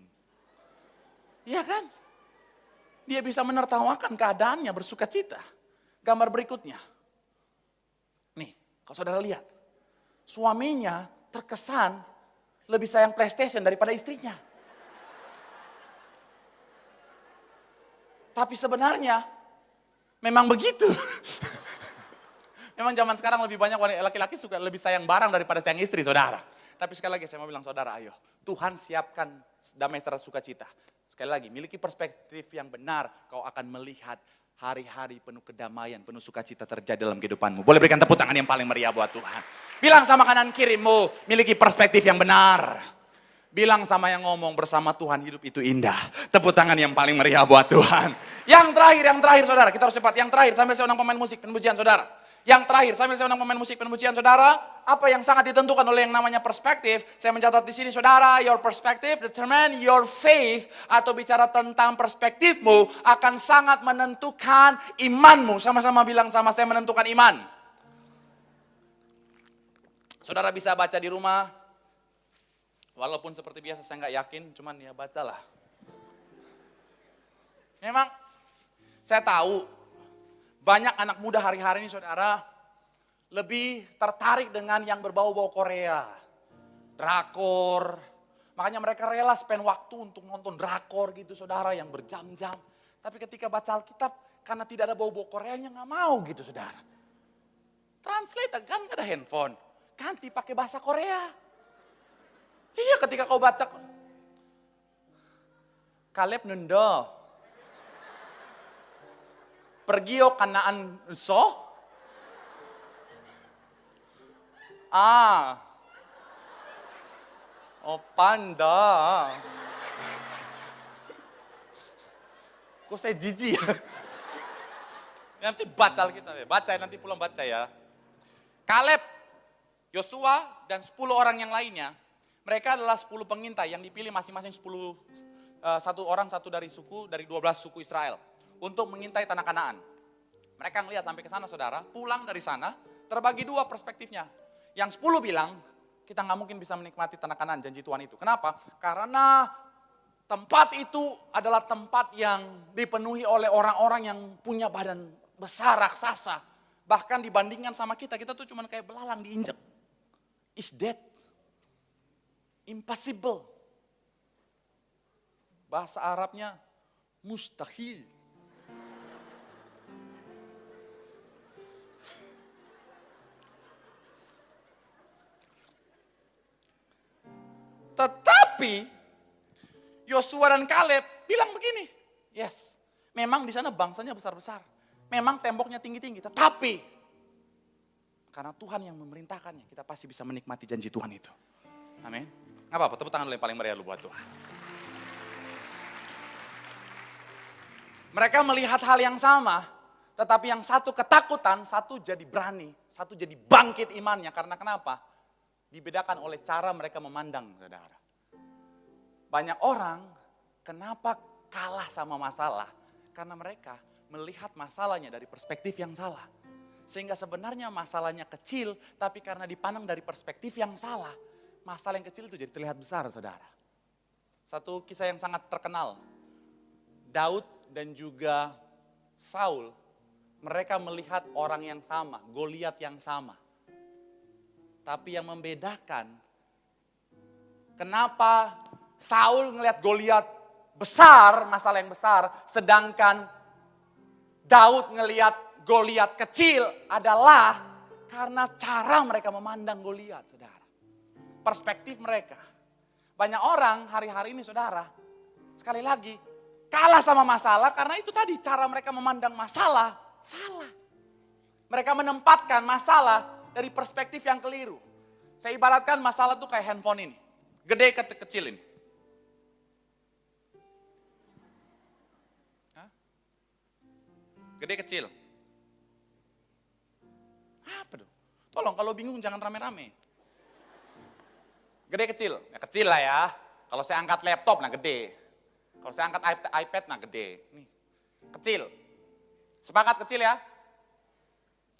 Iya kan? Dia bisa menertawakan keadaannya, bersuka cita. Gambar berikutnya. Nih, kalau saudara lihat. Suaminya terkesan lebih sayang PlayStation daripada istrinya. Tapi sebenarnya memang begitu. Memang zaman sekarang lebih banyak laki-laki suka lebih sayang barang daripada sayang istri, saudara. Tapi sekali lagi saya mau bilang, saudara, ayo. Tuhan siapkan damai serta sukacita. Sekali lagi, miliki perspektif yang benar, kau akan melihat hari-hari penuh kedamaian, penuh sukacita terjadi dalam kehidupanmu. Boleh berikan tepuk tangan yang paling meriah buat Tuhan. Bilang sama kanan kirimu, miliki perspektif yang benar. Bilang sama yang ngomong, bersama Tuhan hidup itu indah. Tepuk tangan yang paling meriah buat Tuhan. Yang terakhir saudara, kita harus cepat. Yang terakhir, sambil saya undang pemain musik penpujian saudara. Yang terakhir, sambil saya undang pemain musik penpujian saudara, apa yang sangat ditentukan oleh yang namanya perspektif, saya mencatat di sini saudara, your perspective determine your faith, atau bicara tentang perspektifmu akan sangat menentukan imanmu. Sama-sama bilang sama saya, menentukan iman. Saudara bisa baca di rumah, walaupun seperti biasa saya nggak yakin, cuman ya bacalah. Memang saya tahu banyak anak muda hari-hari ini saudara lebih tertarik dengan yang berbau-bau Korea. Drakor. Makanya mereka rela spend waktu untuk nonton drakor gitu saudara yang berjam-jam. Tapi ketika baca Alkitab karena tidak ada bau-bau Koreanya nggak mau gitu saudara. Translate kan nggak ada handphone. Ganti pakai bahasa Korea. Iya ketika kau baca. Kaleb nendo. Pergio kanaan so. Oh panda. Kok saya jijik ya? Nanti baca Alkitab ya. Baca ya, nanti pulang baca ya. Kaleb, Yosua, dan 10 orang yang lainnya. Mereka adalah 10 pengintai yang dipilih masing-masing 10. Satu orang, satu dari 12 suku Israel. Untuk mengintai tanah Kanaan. Mereka ngelihat sampai ke sana saudara, pulang dari sana, terbagi 2 perspektifnya. Yang 10 bilang, kita nggak mungkin bisa menikmati tanah Kanaan, janji Tuhan itu. Kenapa? Karena tempat itu adalah tempat yang dipenuhi oleh orang-orang yang punya badan besar, raksasa. Bahkan dibandingkan sama kita tuh cuma kayak belalang diinjek. Is dead. Impossible. Bahasa Arabnya mustahil. Tetapi Yosua dan Kaleb bilang begini, yes, memang di sana bangsanya besar-besar, memang temboknya tinggi-tinggi, tetapi karena Tuhan yang memerintahkannya, kita pasti bisa menikmati janji Tuhan itu. Amin. Nggak apa-apa, tepuk tangan dulu yang paling meriah lu buat Tuhan. Mereka melihat hal yang sama, tetapi yang satu ketakutan, satu jadi berani, satu jadi bangkit imannya. Karena kenapa? Dibedakan oleh cara mereka memandang, saudara. Banyak orang, kenapa kalah sama masalah? Karena mereka melihat masalahnya dari perspektif yang salah. Sehingga sebenarnya masalahnya kecil, tapi karena dipandang dari perspektif yang salah, masalah yang kecil itu jadi terlihat besar, saudara. Satu kisah yang sangat terkenal, Daud dan juga Saul, mereka melihat orang yang sama, Goliat yang sama. Tapi yang membedakan, kenapa Saul ngelihat Goliat besar, masalah yang besar, sedangkan Daud ngelihat Goliat kecil adalah karena cara mereka memandang Goliat, saudara. Perspektif mereka. Banyak orang hari-hari ini, saudara, sekali lagi, kalah sama masalah karena itu tadi cara mereka memandang masalah, salah. Mereka menempatkan masalah dari perspektif yang keliru. Saya ibaratkan masalah tuh kayak handphone ini. Gede ke kecil ini. Hah? Gede kecil. Apa tuh? Tolong kalau bingung jangan rame-rame. Gede kecil. Ya kecil lah ya. Kalau saya angkat laptop, nah gede. Kalau saya angkat iPad, nah gede. Nih, kecil. Sepakat kecil ya?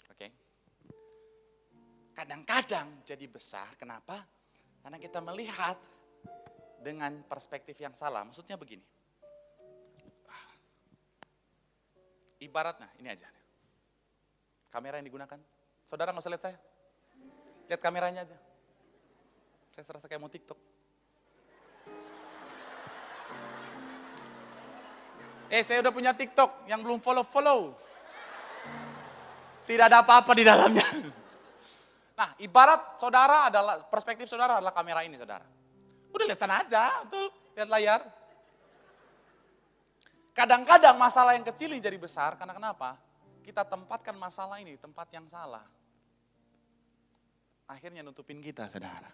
Oke. Kadang-kadang jadi besar, kenapa? Karena kita melihat dengan perspektif yang salah. Maksudnya begini. Ibaratnya, ini aja. Kamera yang digunakan. Saudara nggak usah lihat saya. Lihat kameranya aja. Saya serasa kayak mau TikTok. Saya udah punya TikTok, yang belum follow. Tidak ada apa-apa di dalamnya. Nah, ibarat saudara adalah, perspektif saudara adalah kamera ini, saudara. Udah lihat sana aja, tuh, lihat layar. Kadang-kadang masalah yang kecil ini jadi besar, karena kenapa? Kita tempatkan masalah ini di tempat yang salah. Akhirnya nutupin kita, saudara.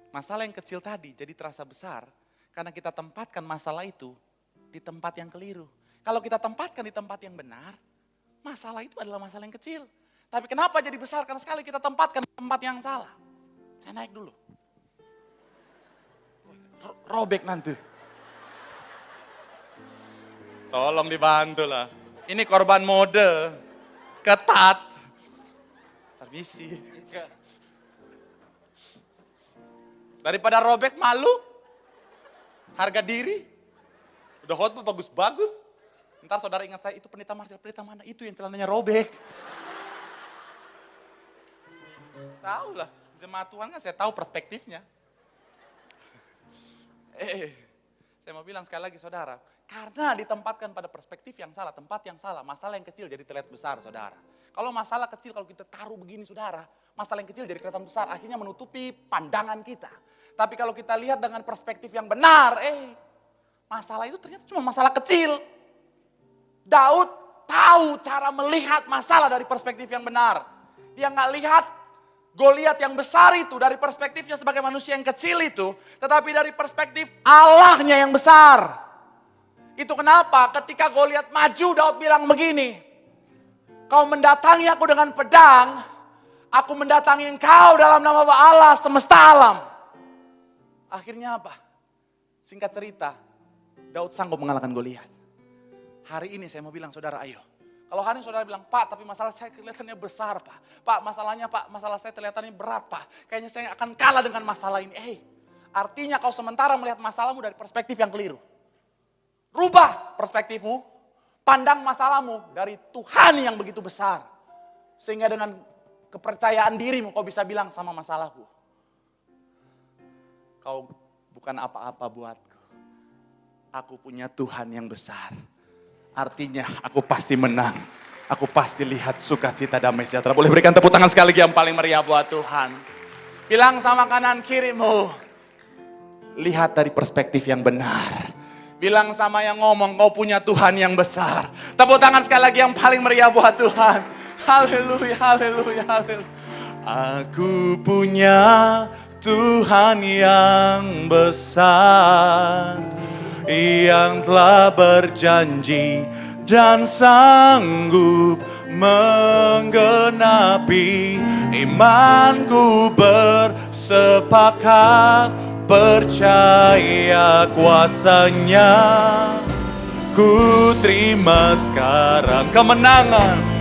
Masalah yang kecil tadi jadi terasa besar, karena kita tempatkan masalah itu di tempat yang keliru. Kalau kita tempatkan di tempat yang benar, masalah itu adalah masalah yang kecil. Tapi kenapa jadi besar? Karena sekali kita tempatkan di tempat yang salah. Saya naik dulu. Robek nanti. Tolong dibantu lah. Ini korban mode. Ketat. Permisi. Daripada robek malu. Harga diri. Udah khotbah bagus-bagus. Ntar saudara ingat saya, itu pendeta Marcel, pendeta mana? Itu yang celananya robek. Tahu lah, jemaat Tuhan kan saya tahu perspektifnya. Saya mau bilang sekali lagi saudara, karena ditempatkan pada perspektif yang salah, tempat yang salah, masalah yang kecil jadi terlihat besar saudara. Kalau masalah kecil kalau kita taruh begini saudara, masalah yang kecil jadi kelihatan besar, akhirnya menutupi pandangan kita. Tapi kalau kita lihat dengan perspektif yang benar, masalah itu ternyata cuma masalah kecil. Daud tahu cara melihat masalah dari perspektif yang benar. Dia nggak lihat Goliat yang besar itu dari perspektifnya sebagai manusia yang kecil itu, tetapi dari perspektif Allahnya yang besar. Itu kenapa ketika Goliat maju, Daud bilang begini, kau mendatangi aku dengan pedang, aku mendatangi engkau dalam nama Allah semesta alam. Akhirnya apa? Singkat cerita, Daud sanggup mengalahkan Goliat. Hari ini saya mau bilang saudara, ayo. Kalau hari ini saudara bilang, Pak, tapi masalah saya kelihatannya besar, Pak. Pak, masalah saya kelihatannya berat, Pak. Kayaknya saya akan kalah dengan masalah ini. Artinya kau sementara melihat masalahmu dari perspektif yang keliru. Rubah perspektifmu, pandang masalahmu dari Tuhan yang begitu besar. Sehingga dengan kepercayaan dirimu kau bisa bilang sama masalahku, kau bukan apa-apa buatku. Aku punya Tuhan yang besar. Artinya aku pasti menang. Aku pasti lihat sukacita damai sejahtera. Boleh berikan tepuk tangan sekali lagi yang paling meriah buat Tuhan. Bilang sama kanan kirimu, lihat dari perspektif yang benar. Bilang sama yang ngomong, kau punya Tuhan yang besar. Tepuk tangan sekali lagi yang paling meriah buat Tuhan. Haleluya, haleluya, haleluya. Aku punya Tuhan yang besar, yang telah berjanji dan sanggup menggenapi. Imanku bersepakat percaya kuasanya. Ku terima sekarang kemenangan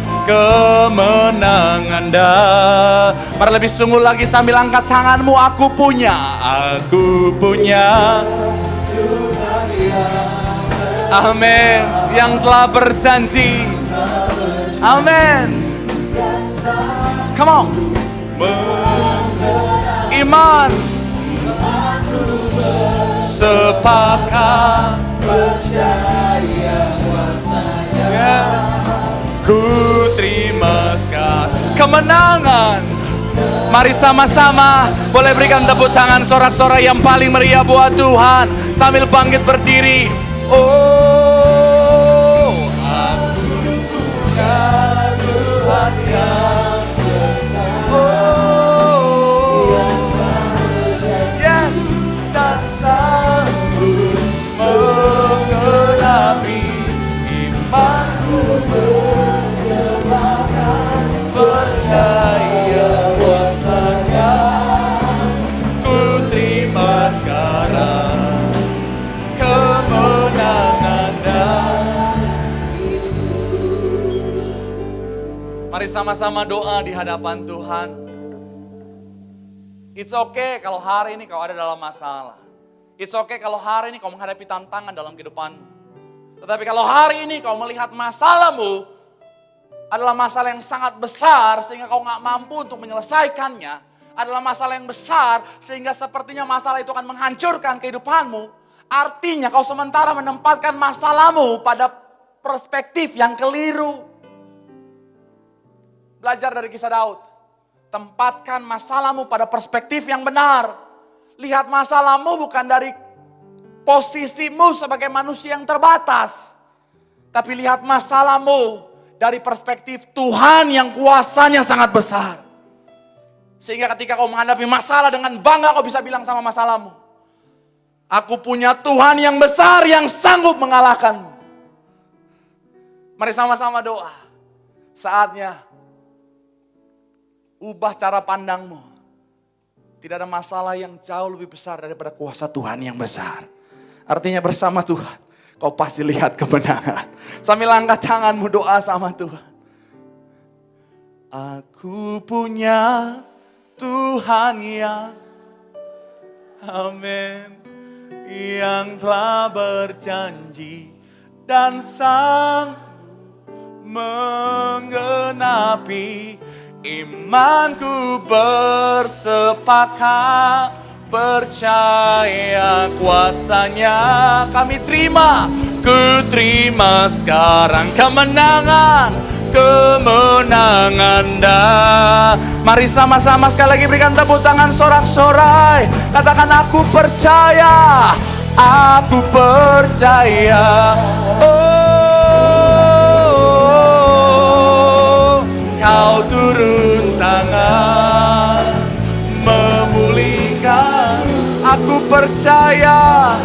Mari lebih sungguh lagi sambil angkat tanganmu. Aku punya amin, yang telah berjanji. Amin. Come on. Iman. Sepakat percaya kuasanya. Yes. Ku terima sekarang kemenangan. Mari sama-sama boleh berikan tepuk tangan sorak-sorai yang paling meriah buat Tuhan sambil bangkit berdiri. Oh, aku punya Tuhan yang besar. Oh, yes, dan sanggup menggenapi imanku bersepakat percaya kuasanya. Ku terima sekarang Mari sama-sama doa di hadapan Tuhan. It's okay kalau hari ini kau ada dalam masalah. It's okay kalau hari ini kau menghadapi tantangan dalam kehidupanmu. Tetapi kalau hari ini kau melihat masalahmu adalah masalah yang sangat besar sehingga kau gak mampu untuk menyelesaikannya, adalah masalah yang besar sehingga sepertinya masalah itu akan menghancurkan kehidupanmu. Artinya kau sementara menempatkan masalahmu pada perspektif yang keliru. Belajar dari kisah Daud. Tempatkan masalahmu pada perspektif yang benar. Lihat masalahmu bukan dari posisimu sebagai manusia yang terbatas. Tapi lihat masalahmu dari perspektif Tuhan yang kuasanya sangat besar. Sehingga ketika kau menghadapi masalah dengan bangga kau bisa bilang sama masalahmu, aku punya Tuhan yang besar yang sanggup mengalahkanmu. Mari sama-sama doa. Saatnya ubah cara pandangmu. Tidak ada masalah yang jauh lebih besar daripada kuasa Tuhan yang besar. Artinya bersama Tuhan kau pasti lihat kemenangan. Sambil angkat tanganmu doa sama Tuhan. Aku punya Tuhan yang, amin, yang telah berjanji dan sanggup menggenapi. Imanku bersepakat, percaya kuasanya. Kami terima, ku terima sekarang kemenangan dah. Mari sama-sama sekali lagi berikan tepuk tangan sorak-sorai. Katakan aku percaya, aku percaya. Oh, kau turun tangan memulihkan. Aku percaya.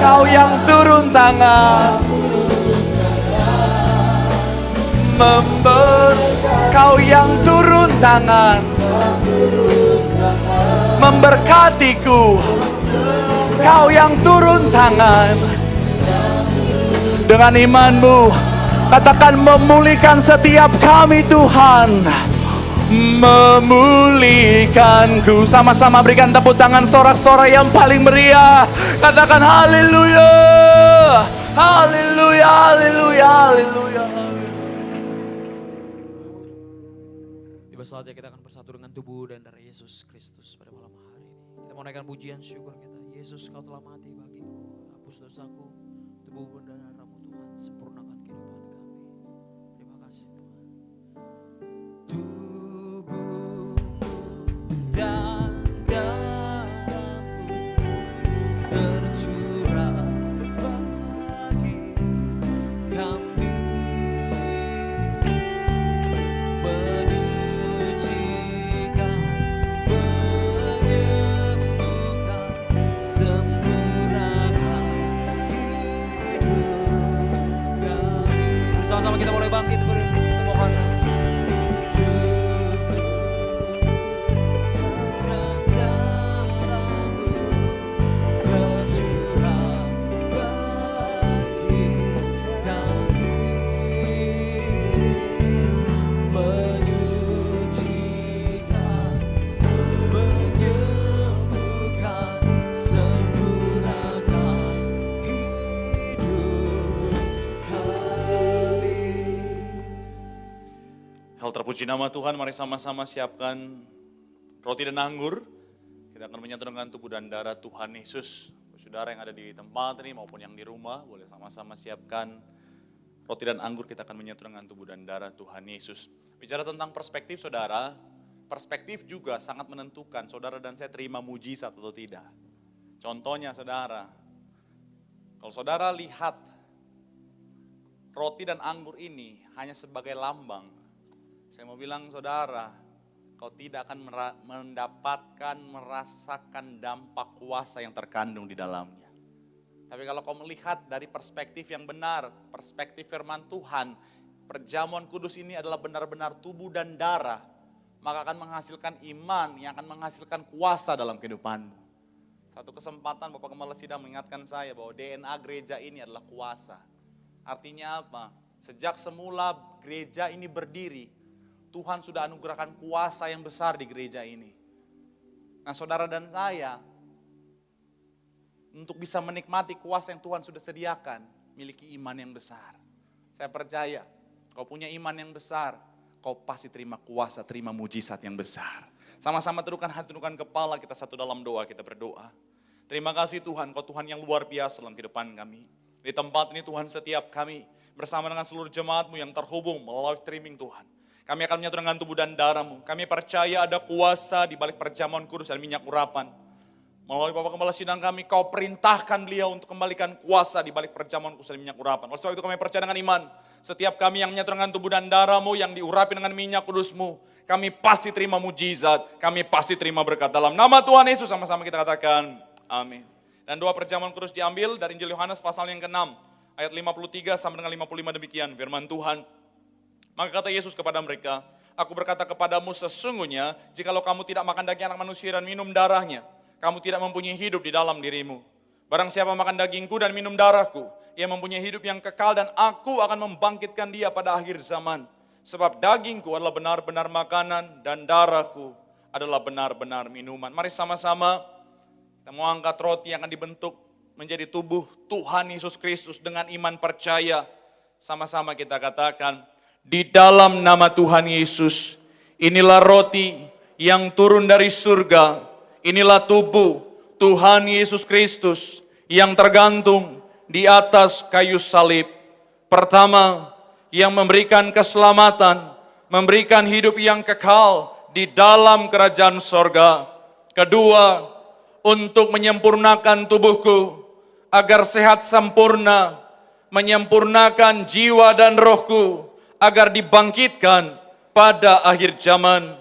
Kau yang turun tangan Kau yang turun tangan memberkatiku. Kau yang turun tangan dengan imanmu. Katakan memulihkan setiap kami Tuhan. Memulihkanku. Sama-sama berikan tepuk tangan sorak-sorai yang paling meriah. Katakan haleluya. Haleluya, haleluya, haleluya. Tiba saatnya kita akan bersatu dengan tubuh dan darah Yesus Kristus pada malam hari ini. Kita mau naikkan pujian syukur kita. Yesus, kau telah mati bagiku. Hapus dosaku. Tubuh dan darahmu Tuhan. Sempurnakan kehidupan kami. Terima kasih Tuhan. Dan darahmu tercurah bagi kami, menyucikan, menyembuhkan, sempurnakan hidup kami. Bersama-sama kita mulai bangkit bermohon. Terpuji nama Tuhan, mari sama-sama siapkan roti dan anggur. Kita akan menyatu dengan tubuh dan darah Tuhan Yesus. Saudara yang ada di tempat ini maupun yang di rumah, boleh sama-sama siapkan roti dan anggur. Kita akan menyatu dengan tubuh dan darah Tuhan Yesus. Bicara tentang perspektif saudara, perspektif juga sangat menentukan saudara dan saya terima mujizat atau tidak. Contohnya saudara, kalau saudara lihat roti dan anggur ini hanya sebagai lambang, saya mau bilang saudara, kau tidak akan merasakan dampak kuasa yang terkandung di dalamnya. Tapi kalau kau melihat dari perspektif yang benar, perspektif firman Tuhan, perjamuan kudus ini adalah benar-benar tubuh dan darah, maka akan menghasilkan iman yang akan menghasilkan kuasa dalam kehidupanmu. Satu kesempatan Bapak Kepala Sidang mengingatkan saya bahwa DNA gereja ini adalah kuasa. Artinya apa? Sejak semula gereja ini berdiri, Tuhan sudah anugerahkan kuasa yang besar di gereja ini. Nah saudara dan saya, untuk bisa menikmati kuasa yang Tuhan sudah sediakan, miliki iman yang besar. Saya percaya, kau punya iman yang besar, kau pasti terima kuasa, terima mujizat yang besar. Sama-sama tundukkan hati, tundukkan kepala, kita satu dalam doa, kita berdoa. Terima kasih Tuhan, kau Tuhan yang luar biasa dalam kehidupan kami. Di tempat ini Tuhan, setiap kami bersama dengan seluruh jemaat-Mu yang terhubung melalui streaming Tuhan. Kami akan menyatu dengan tubuh dan darah-Mu. Kami percaya ada kuasa di balik perjamuan kudus dan minyak urapan. Melalui Bapak Gembala sidang kami, kau perintahkan beliau untuk kembalikan kuasa di balik perjamuan kudus dan minyak urapan. Oleh sebab itu kami percaya dengan iman. Setiap kami yang menyatu dengan tubuh dan darah-Mu yang diurapi dengan minyak kudus-Mu, kami pasti terima mujizat, kami pasti terima berkat. Dalam nama Tuhan Yesus sama-sama kita katakan, amin. Dan doa perjamuan kudus diambil dari Injil Yohanes pasal yang ke-6, ayat 53 sampai dengan 55 demikian, firman Tuhan. Maka kata Yesus kepada mereka, aku berkata kepadamu sesungguhnya, jikalau kamu tidak makan daging anak manusia dan minum darahnya, kamu tidak mempunyai hidup di dalam dirimu. Barang siapa makan dagingku dan minum darahku, ia mempunyai hidup yang kekal dan aku akan membangkitkan dia pada akhir zaman. Sebab dagingku adalah benar-benar makanan dan darahku adalah benar-benar minuman. Mari sama-sama kita mau angkat roti yang akan dibentuk menjadi tubuh Tuhan Yesus Kristus dengan iman percaya. Sama-sama kita katakan, di dalam nama Tuhan Yesus, inilah roti yang turun dari surga. Inilah tubuh Tuhan Yesus Kristus yang tergantung di atas kayu salib. Pertama, yang memberikan keselamatan, memberikan hidup yang kekal di dalam kerajaan sorga. Kedua, untuk menyempurnakan tubuhku agar sehat sempurna, menyempurnakan jiwa dan rohku agar dibangkitkan pada akhir zaman.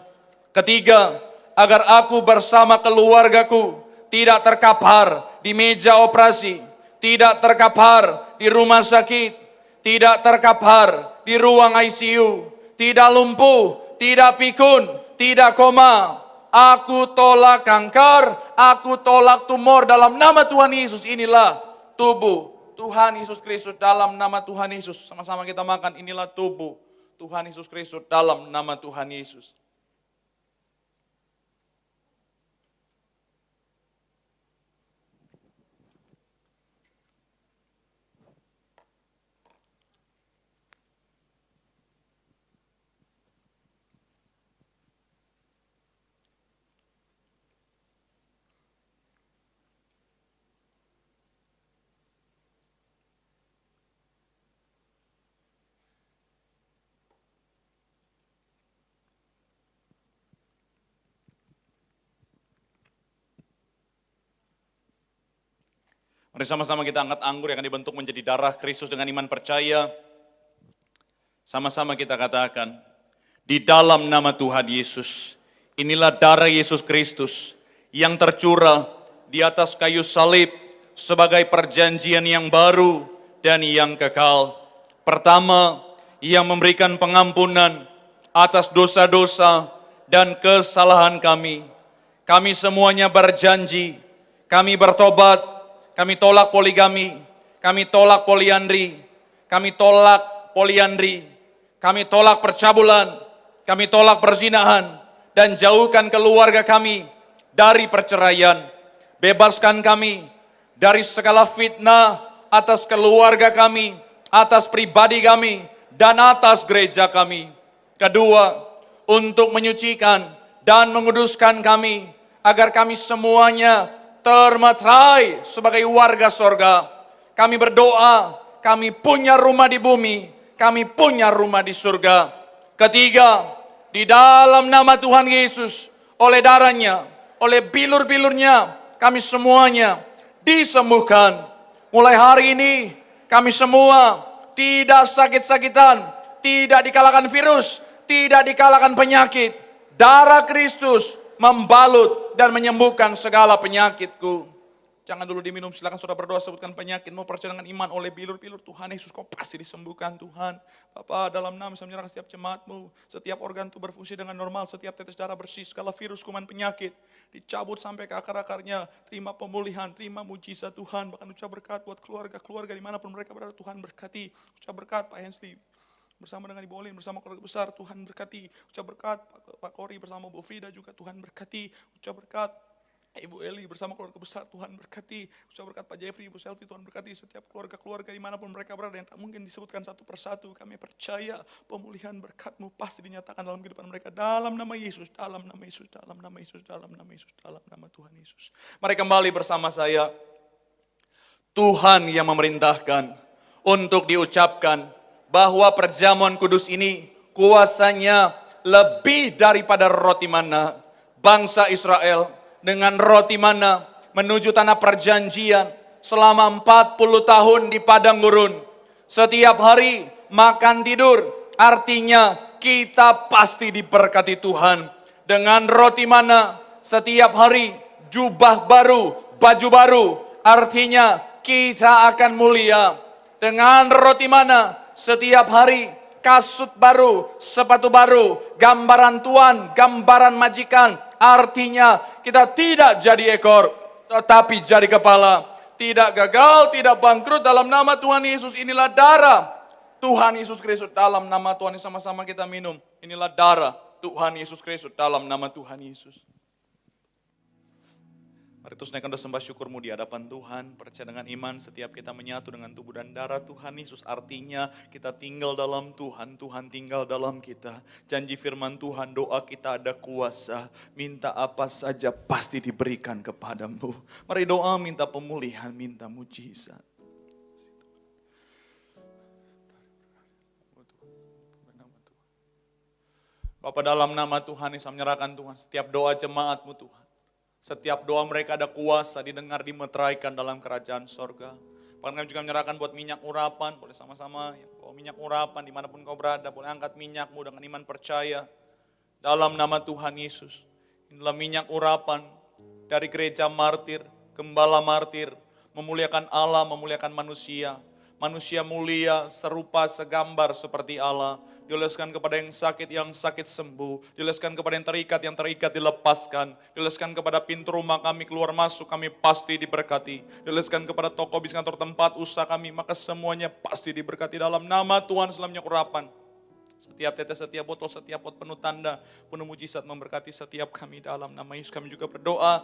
Ketiga, agar aku bersama keluargaku tidak terkapar di meja operasi, tidak terkapar di rumah sakit, tidak terkapar di ruang ICU, tidak lumpuh, tidak pikun, tidak koma. Aku tolak kanker, aku tolak tumor dalam nama Tuhan Yesus. Inilah tubuh Tuhan Yesus Kristus dalam nama Tuhan Yesus. Sama-sama kita makan, inilah tubuh Tuhan Yesus Kristus dalam nama Tuhan Yesus. Mari sama-sama kita angkat anggur yang akan dibentuk menjadi darah Kristus dengan iman percaya. Sama-sama kita katakan, di dalam nama Tuhan Yesus, inilah darah Yesus Kristus yang tercurah di atas kayu salib sebagai perjanjian yang baru dan yang kekal. Pertama, yang memberikan pengampunan atas dosa-dosa dan kesalahan kami. Kami semuanya berjanji, kami bertobat. Kami tolak poligami, kami tolak poliandri, kami tolak poliandri, kami tolak percabulan, kami tolak perzinahan, dan jauhkan keluarga kami dari perceraian. Bebaskan kami dari segala fitnah atas keluarga kami, atas pribadi kami, dan atas gereja kami. Kedua, untuk menyucikan dan menguduskan kami, agar kami semuanya termaterai sebagai warga sorga. Kami berdoa, kami punya rumah di bumi, kami punya rumah di surga. Ketiga, di dalam nama Tuhan Yesus, oleh darahnya, oleh bilur-bilurnya, kami semuanya disembuhkan. Mulai hari ini, kami semua tidak sakit-sakitan, tidak dikalahkan virus, tidak dikalahkan penyakit. Darah Kristus membalut dan menyembuhkan segala penyakitku. Jangan dulu diminum, silakan saudara berdoa, sebutkan penyakit, mau percaya dengan iman oleh bilur-bilur. Tuhan Yesus, kau pasti disembuhkan Tuhan. Bapa, dalam nama saya menyerahkan setiap jemaatmu, setiap organ itu berfungsi dengan normal, setiap tetes darah bersih, segala virus, kuman, penyakit, dicabut sampai ke akar-akarnya. Terima pemulihan, terima mujizat Tuhan. Bahkan ucap berkat buat keluarga-keluarga dimanapun mereka berada, Tuhan berkati. Ucap berkat Pak Hensley, bersama dengan Ibu Olin, bersama keluarga besar, Tuhan berkati. Ucap berkat Pak Kori bersama Bu Frida juga, Tuhan berkati. Ucap berkat Ibu Eli bersama keluarga besar, Tuhan berkati. Ucap berkat Pak Jeffrey, Ibu Selvi, Tuhan berkati. Setiap keluarga-keluarga dimanapun mereka berada yang tak mungkin disebutkan satu persatu. Kami percaya pemulihan berkat-Mu pasti dinyatakan dalam kehidupan mereka. Dalam nama Yesus, dalam nama Yesus, dalam nama Yesus, dalam nama Yesus, dalam nama Tuhan Yesus. Mari kembali bersama saya. Tuhan yang memerintahkan untuk diucapkan bahwa perjamuan kudus ini kuasanya lebih daripada roti mana. Bangsa Israel dengan roti mana menuju tanah perjanjian selama 40 tahun di padang gurun. Setiap hari makan tidur, artinya kita pasti diberkati Tuhan. Dengan roti mana setiap hari jubah baru, baju baru, artinya kita akan mulia. Dengan roti mana setiap hari kasut baru, sepatu baru, gambaran tuan, gambaran majikan. Artinya kita tidak jadi ekor, tetapi jadi kepala. Tidak gagal, tidak bangkrut dalam nama Tuhan Yesus. Inilah darah Tuhan Yesus Kristus. Dalam nama Tuhan Yesus sama-sama kita minum. Inilah darah Tuhan Yesus Kristus dalam nama Tuhan Yesus. Mari terus naikkan doa sembah syukurmu di hadapan Tuhan. Percaya dengan iman setiap kita menyatu dengan tubuh dan darah Tuhan Yesus. Artinya kita tinggal dalam Tuhan, Tuhan tinggal dalam kita. Janji firman Tuhan, doa kita ada kuasa. Minta apa saja pasti diberikan kepadamu. Mari doa minta pemulihan, minta mujizat. Bapa, dalam nama Tuhan Yesus menyerahkan Tuhan setiap doa jemaatmu Tuhan. Setiap doa mereka ada kuasa, didengar, dimeteraikan dalam kerajaan sorga. Bahkan kami juga menyerahkan buat minyak urapan, boleh sama-sama ya, bawa minyak urapan dimanapun kau berada, boleh angkat minyakmu dengan iman percaya. Dalam nama Tuhan Yesus, inilah minyak urapan dari gereja martir, gembala martir, memuliakan Allah, memuliakan manusia. Manusia mulia, serupa, segambar seperti Allah. Dioleskan kepada yang sakit sembuh. Dioleskan kepada yang terikat dilepaskan. Dioleskan kepada pintu rumah kami keluar masuk, kami pasti diberkati. Dioleskan kepada toko bisnis, kantor, tempat usaha kami, maka semuanya pasti diberkati dalam nama Tuhan selamanya urapan. Setiap tetes, setiap botol, setiap pot penuh tanda, penuh mujizat memberkati setiap kami dalam nama Yesus. Kami juga berdoa,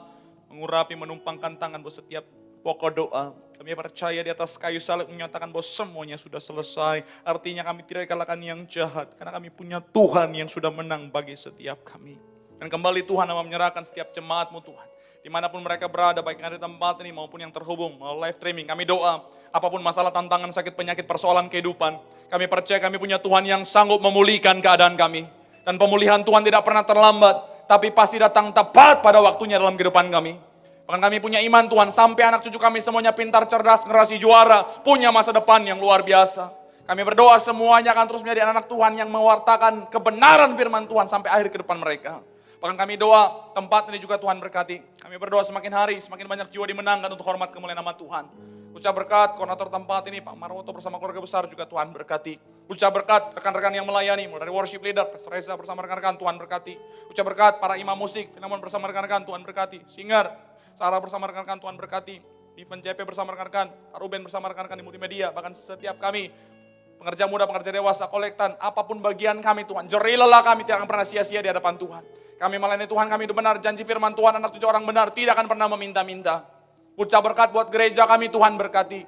mengurapi, menumpangkan tangan buat setiap pokok doa. Kami percaya di atas kayu salib menyatakan bahwa semuanya sudah selesai. Artinya kami tidak kalahkan yang jahat. Karena kami punya Tuhan yang sudah menang bagi setiap kami. Dan kembali Tuhan mau menyerahkan setiap jemaatmu Tuhan. Dimanapun mereka berada, baik yang ada di tempat ini maupun yang terhubung melalui live streaming. Kami doa, apapun masalah, tantangan, sakit, penyakit, persoalan kehidupan. Kami percaya kami punya Tuhan yang sanggup memulihkan keadaan kami. Dan pemulihan Tuhan tidak pernah terlambat. Tapi pasti datang tepat pada waktunya dalam kehidupan kami. Bahkan kami punya iman Tuhan, sampai anak cucu kami semuanya pintar, cerdas, generasi juara, punya masa depan yang luar biasa. Kami berdoa semuanya akan terus menjadi anak Tuhan yang mewartakan kebenaran firman Tuhan sampai akhir kehidupan mereka. Bahkan kami doa, tempat ini juga Tuhan berkati. Kami berdoa semakin hari, semakin banyak jiwa dimenangkan untuk hormat kemuliaan nama Tuhan. Ucap berkat, koordinator tempat ini, Pak Marwoto bersama keluarga besar juga Tuhan berkati. Ucap berkat, rekan-rekan yang melayani, mulai dari worship leader, Pastor Reza bersama rekan-rekan, Tuhan berkati. Ucap berkat, para imam musik, Filemon bersama rekan-rekan, Tuhan berkati. Singer, Sarah bersama rekan-rekan, Tuhan berkati. Event JP bersama rekan-rekan, Ruben bersama rekan-rekan di multimedia. Bahkan setiap kami, pengerja muda, pengerja dewasa, kolektan, apapun bagian kami Tuhan. Jerilah kami tidak akan pernah sia-sia di hadapan Tuhan. Kami melayani Tuhan, kami benar, janji firman Tuhan, anak cucu orang benar, tidak akan pernah meminta-minta. Ucap berkat buat gereja kami, Tuhan berkati.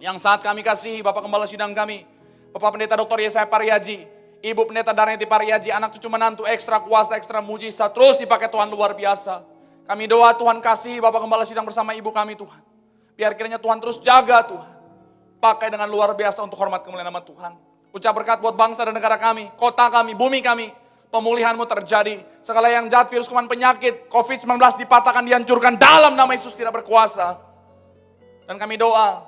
Yang saat kami kasihi, Bapak Gembala Sidang kami, Bapak Pendeta Dr. Yesaya Pariaji, Ibu Pendeta Darneti Pariaji, anak cucu menantu, ekstra kuasa, ekstra mujizat, terus dipakai Tuhan luar biasa. Kami doa Tuhan kasih Bapak Gembala Sidang bersama ibu kami Tuhan. Biar kiranya Tuhan terus jaga Tuhan. Pakai dengan luar biasa untuk hormat kemuliaan nama Tuhan. Ucap berkat buat bangsa dan negara kami, kota kami, bumi kami. Pemulihan-Mu terjadi. Segala yang jahat, virus, kuman, penyakit, COVID-19 dipatahkan, dihancurkan dalam nama Yesus tidak berkuasa. Dan kami doa,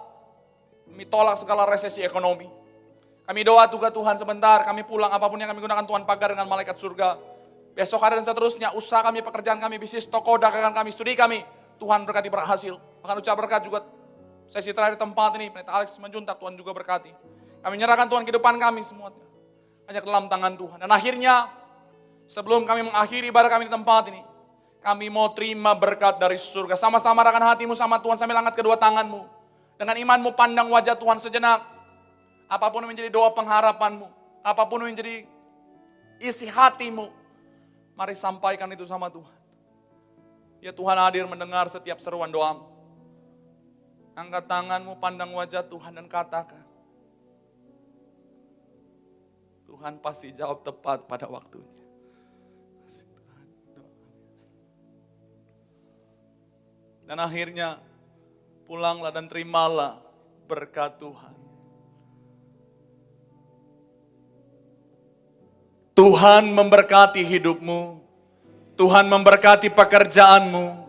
kami tolak segala resesi ekonomi. Kami doa juga Tuhan sebentar, kami pulang apapun yang kami gunakan Tuhan pagar dengan malaikat surga. Besok hari dan seterusnya, usaha kami, pekerjaan kami, bisnis, toko, dagangan kami, studi kami, Tuhan berkati berhasil. Bahkan ucap berkat juga sesi terakhir tempat ini, Pendeta Alex menjuntak, Tuhan juga berkati. Kami menyerahkan Tuhan kehidupan kami semua. Hanya ke dalam tangan Tuhan. Dan akhirnya, sebelum kami mengakhiri ibadah kami di tempat ini, kami mau terima berkat dari surga. Sama-sama arahkan hatimu sama Tuhan sambil angkat kedua tanganmu. Dengan imanmu pandang wajah Tuhan sejenak. Apapun yang menjadi doa pengharapanmu, apapun yang menjadi isi hatimu, mari sampaikan itu sama Tuhan. Ya Tuhan hadir mendengar setiap seruan doamu. Angkat tanganmu, pandang wajah Tuhan dan katakan, Tuhan pasti jawab tepat pada waktunya. Dan akhirnya pulanglah dan terimalah berkat Tuhan. Tuhan memberkati hidupmu. Tuhan memberkati pekerjaanmu.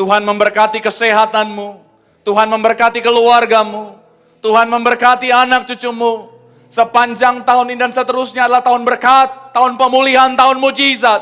Tuhan memberkati kesehatanmu. Tuhan memberkati keluargamu. Tuhan memberkati anak cucumu. Sepanjang tahun ini dan seterusnya adalah tahun berkat, tahun pemulihan, tahun mujizat.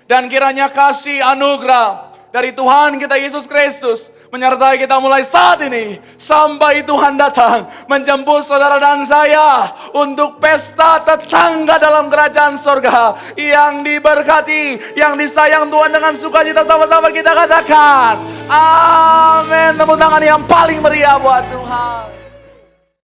Dan kiranya kasih anugerah dari Tuhan kita Yesus Kristus menyertai kita mulai saat ini sampai Tuhan datang menjemput saudara dan saya untuk pesta tetangga dalam kerajaan surga yang diberkati, yang disayang Tuhan. Dengan sukacita sama-sama kita katakan amin. Tepuk tangan yang paling meriah buat Tuhan.